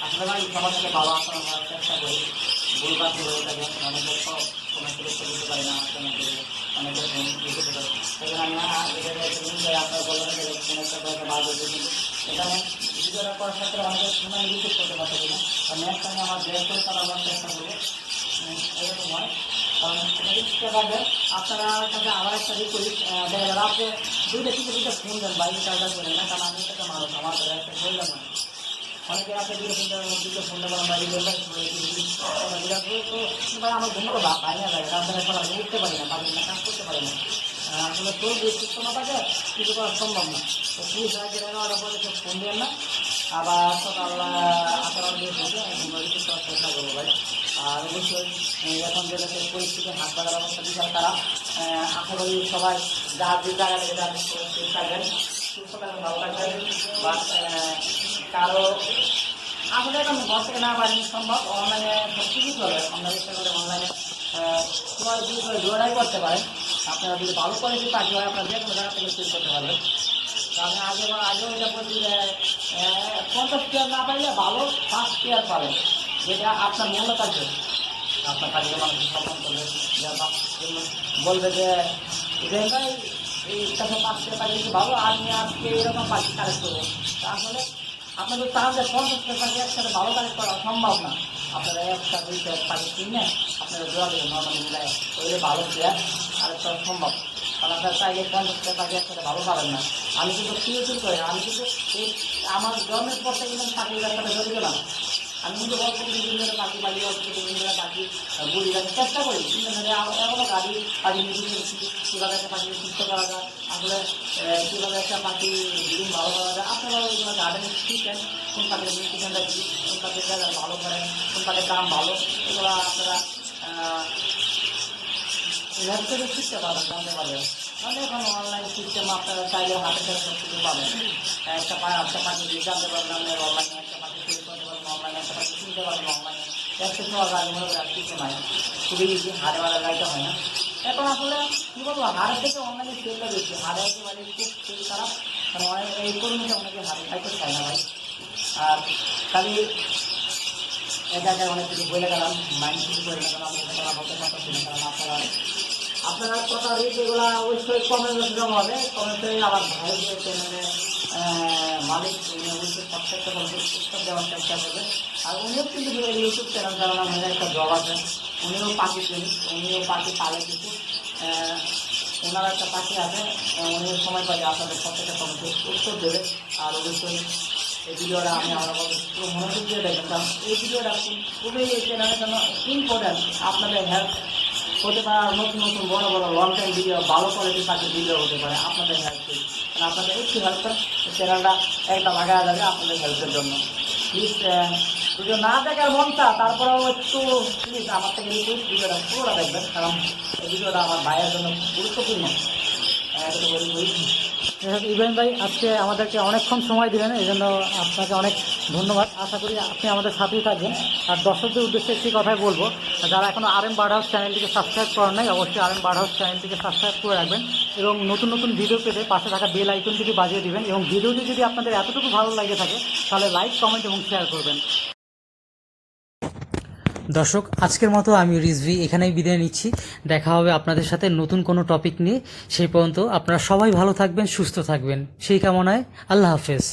আসলে ভাই সবার সাথে ভালো আসার চেষ্টা করি, ভুল কাজ করে থাকে, অনেকের সব কমেন্ট করে দিতে পারি না, অনেকের দিতে পারি। সেখানে আমি আপনার বলবেন এখানে ভিডিওটা করার ক্ষেত্রে অনেকের সময় ইউটিউব করতে পারছি না, আর নেক্সট টাইমে আমার বের করে তারা আমার চেষ্টা করবো, এরকম হয়। কারণ আপনারা কাছে আবার একটা রিকোয়েস্ট দেখা যাবে, আপনি দুইটা ফোন দেন বাইরে কাজটা করেন না, কারণ আমি একটা মানুষ, আমার একটা বললাম না অনেকে আছে দুটো ফোন দেবেন বাইরে আমার ঘুম করে বাইরে যায়, রাস্তায় এখন আমি উঠতে পারি না, পারি না, কাজ করতে পারি না। আসলে তোর যে সুস্থ না থাকে কিছু করা সম্ভব না। তো প্লিজ অর্ডার পরে ফোন দেন না, আবার সকাল 8টা দিয়ে রিসিভ করার চেষ্টা করবো ভাই। আর অবশ্যই এখন যে পরিস্থিতি হাত বাজার অবস্থা বিশাল খারাপ, আশা করি সবাই যার যে জায়গা থেকে যার থাকবেন, সুস্থ থাকবেন, ভালো থাকবেন। বাট কারো আসলে এখন ঘর থেকে না পারিনি সম্ভব, অনলাইনে সব কিছু চলে, আমরা ইচ্ছা করে অনলাইনে জোড়াই করতে পারেন। আপনারা যদি ভালো কোয়ালিটি পাখি হয় আপনারা যে কোনো জায়গা থেকে সেল করতে পারবেন। আমি আগেও এটা বলছি যে 50 পেয়ার না পাইলে ভালো 5 পেয়ার পাবেন, যেটা আপনার মূল্য থাকবে। আপনার কাজে মানুষ সম্মান করবে, বলবে যে ভাই এই 5 পেয়ার পাখি ভালো, আমি আজকে এরকম পাখি কালেক্ট করবো। আসলে আপনাদের চান যে 50 পেয়ার পাখি একসাথে ভালো কালেক্ট করা সম্ভব না। আপনারা একটা 2 পেয়ার পাখি কিনে আপনারা জোড়া দেবেন, নর্মালি মিলায় ওইলে ভালো পেয়ার আরেকটা সম্ভব। কারণ আপনার চাইলে 50 পেয়ার পাখি একসাথে ভালো পাবেন না। আমি কিন্তু ফিউচার করি, আমি কিন্তু এই আমার জন্মের পর থেকে কিন্তু পাখি একসাথে জড়িত না। আমি কিন্তু অল্প কিছু পাখি পাখি অল্প কিছু পাখি বুড়ি রাখার চেষ্টা করি, কিন্তু এমনও গাড়ি পাখি নিজে কীভাবে একটা পাখি সুস্থ করা যায়, আসলে কীভাবে একটা পাখি জীবন ভালো করা যায়। আপনারা ওইগুলো গার্ডেন শিখেন, কোন পাখির নিউট্রিশনটা কী, কোন পাখিটা ভালো করেন, কোন পাখির দাম ভালো, এগুলো আপনারা থেকে শিখতে পারবেন, জানতে পারবেন। মানে এখন অনলাইন সিস্টেম আপনারা চাইলে হাতে থেকে সব কিছু পাবেন। একটা পাখি জানতে পারবেন আপনার অনলাইনে, একটা পাখি সেল করতে পারবেন অনলাইনে, একটা পাখি কিনতে পারবেন অনলাইনে। একটা সময় গাড়ি মনে করে আর কিছু নাই, খুবই ইজি, হাটে বাড়া গাড়িতে হয় না। এখন আসলে কী বলবো, হাটের থেকে অনলাইনে সেলটা বেশি, হাটে মানে খুব সেল খারাপ, মানে অনেক এই কর্মীতে অনেকে হাটে খাইতে চায় না ভাই। আর খালি জায়গায় অনেক কিছু বলে গেলাম, মাইন্ড কিছু করে গেলাম, কথা বলতে পারতেছি না, কারণ আপনারা কথা রেট এগুলো অবশ্যই কমেন্টে জমা হবে। কমেন্টে আবার ভাই যে চ্যানেলে মালিক অবশ্যই প্রত্যেকটা উত্তর দেওয়ার চেষ্টা করবে। আর উনিও কিন্তু ইউটিউব চ্যানেল চালানো আমাদের একটা জব আছে, উনিও পাখি কিনি, উনিও পাখি পালে কিন্তু ওনার একটা পাখি আছে, উনিও সময় পাইলে আপনাদের প্রত্যেকটা কমেন্টে উত্তর দেবে। আর অবশ্যই এই ভিডিওটা আমি আমরা পুরো মনোযোগ দিয়ে দেখবেন, কারণ এই ভিডিওটা খুবই এই চ্যানেলের জন্য ইম্পর্ট্যান্ট। আপনাদের হেল্প হতে পারে, আর নতুন নতুন বড় বড় লং টাইম ভিডিও, ভালো কোয়ালিটির পাখির ভিডিও হতে পারে আপনাদের হেল্পে। কারণ আপনাদের একটু হেল্প চ্যানেলটা একটা লাগা যাবে আপনাদের হেল্পের জন্য। প্লিজ ভিডিও না দেখার মনটা, তারপরেও একটু প্লিজ আমার থেকে রিকোয়েস্ট ভিডিওটা পুরোটা দেখবেন, কারণ এই ভিডিওটা আমার ভাইয়ের জন্য গুরুত্বপূর্ণ। ইব্রাহিম ভাই আজকে আমাদেরকে অনেকক্ষণ সময় দিলেন, এই জন্য আপনাকে অনেক ধন্যবাদ। আশা করি আপনি আমাদের সাথেই থাকবেন। আর দর্শকদের উদ্দেশ্যে একটি কথাই বলবো, যারা এখনও RM বার্ড হাউস চ্যানেলটিকে সাবস্ক্রাইব করেন নাই, অবশ্যই RM বার্ড হাউস চ্যানেলটিকে সাবস্ক্রাইব করে রাখবেন এবং নতুন নতুন ভিডিও পেতে পাশে থাকা বেল আইকনটিকে বাজিয়ে দিবেন। এবং ভিডিওটি যদি আপনাদের এতটুকু ভালো লাগে থাকে তাহলে লাইক, কমেন্ট এবং শেয়ার করবেন। দর্শক, আজকের মতো আমি রিজভি এখানেই বিদায় নিচ্ছি। দেখা হবে আপনাদের সাথে নতুন কোনো টপিক নিয়ে। সেই পর্যন্ত আপনারা সবাই ভালো থাকবেন, সুস্থ থাকবেন, সেই কামনায় আল্লাহ হাফেজ।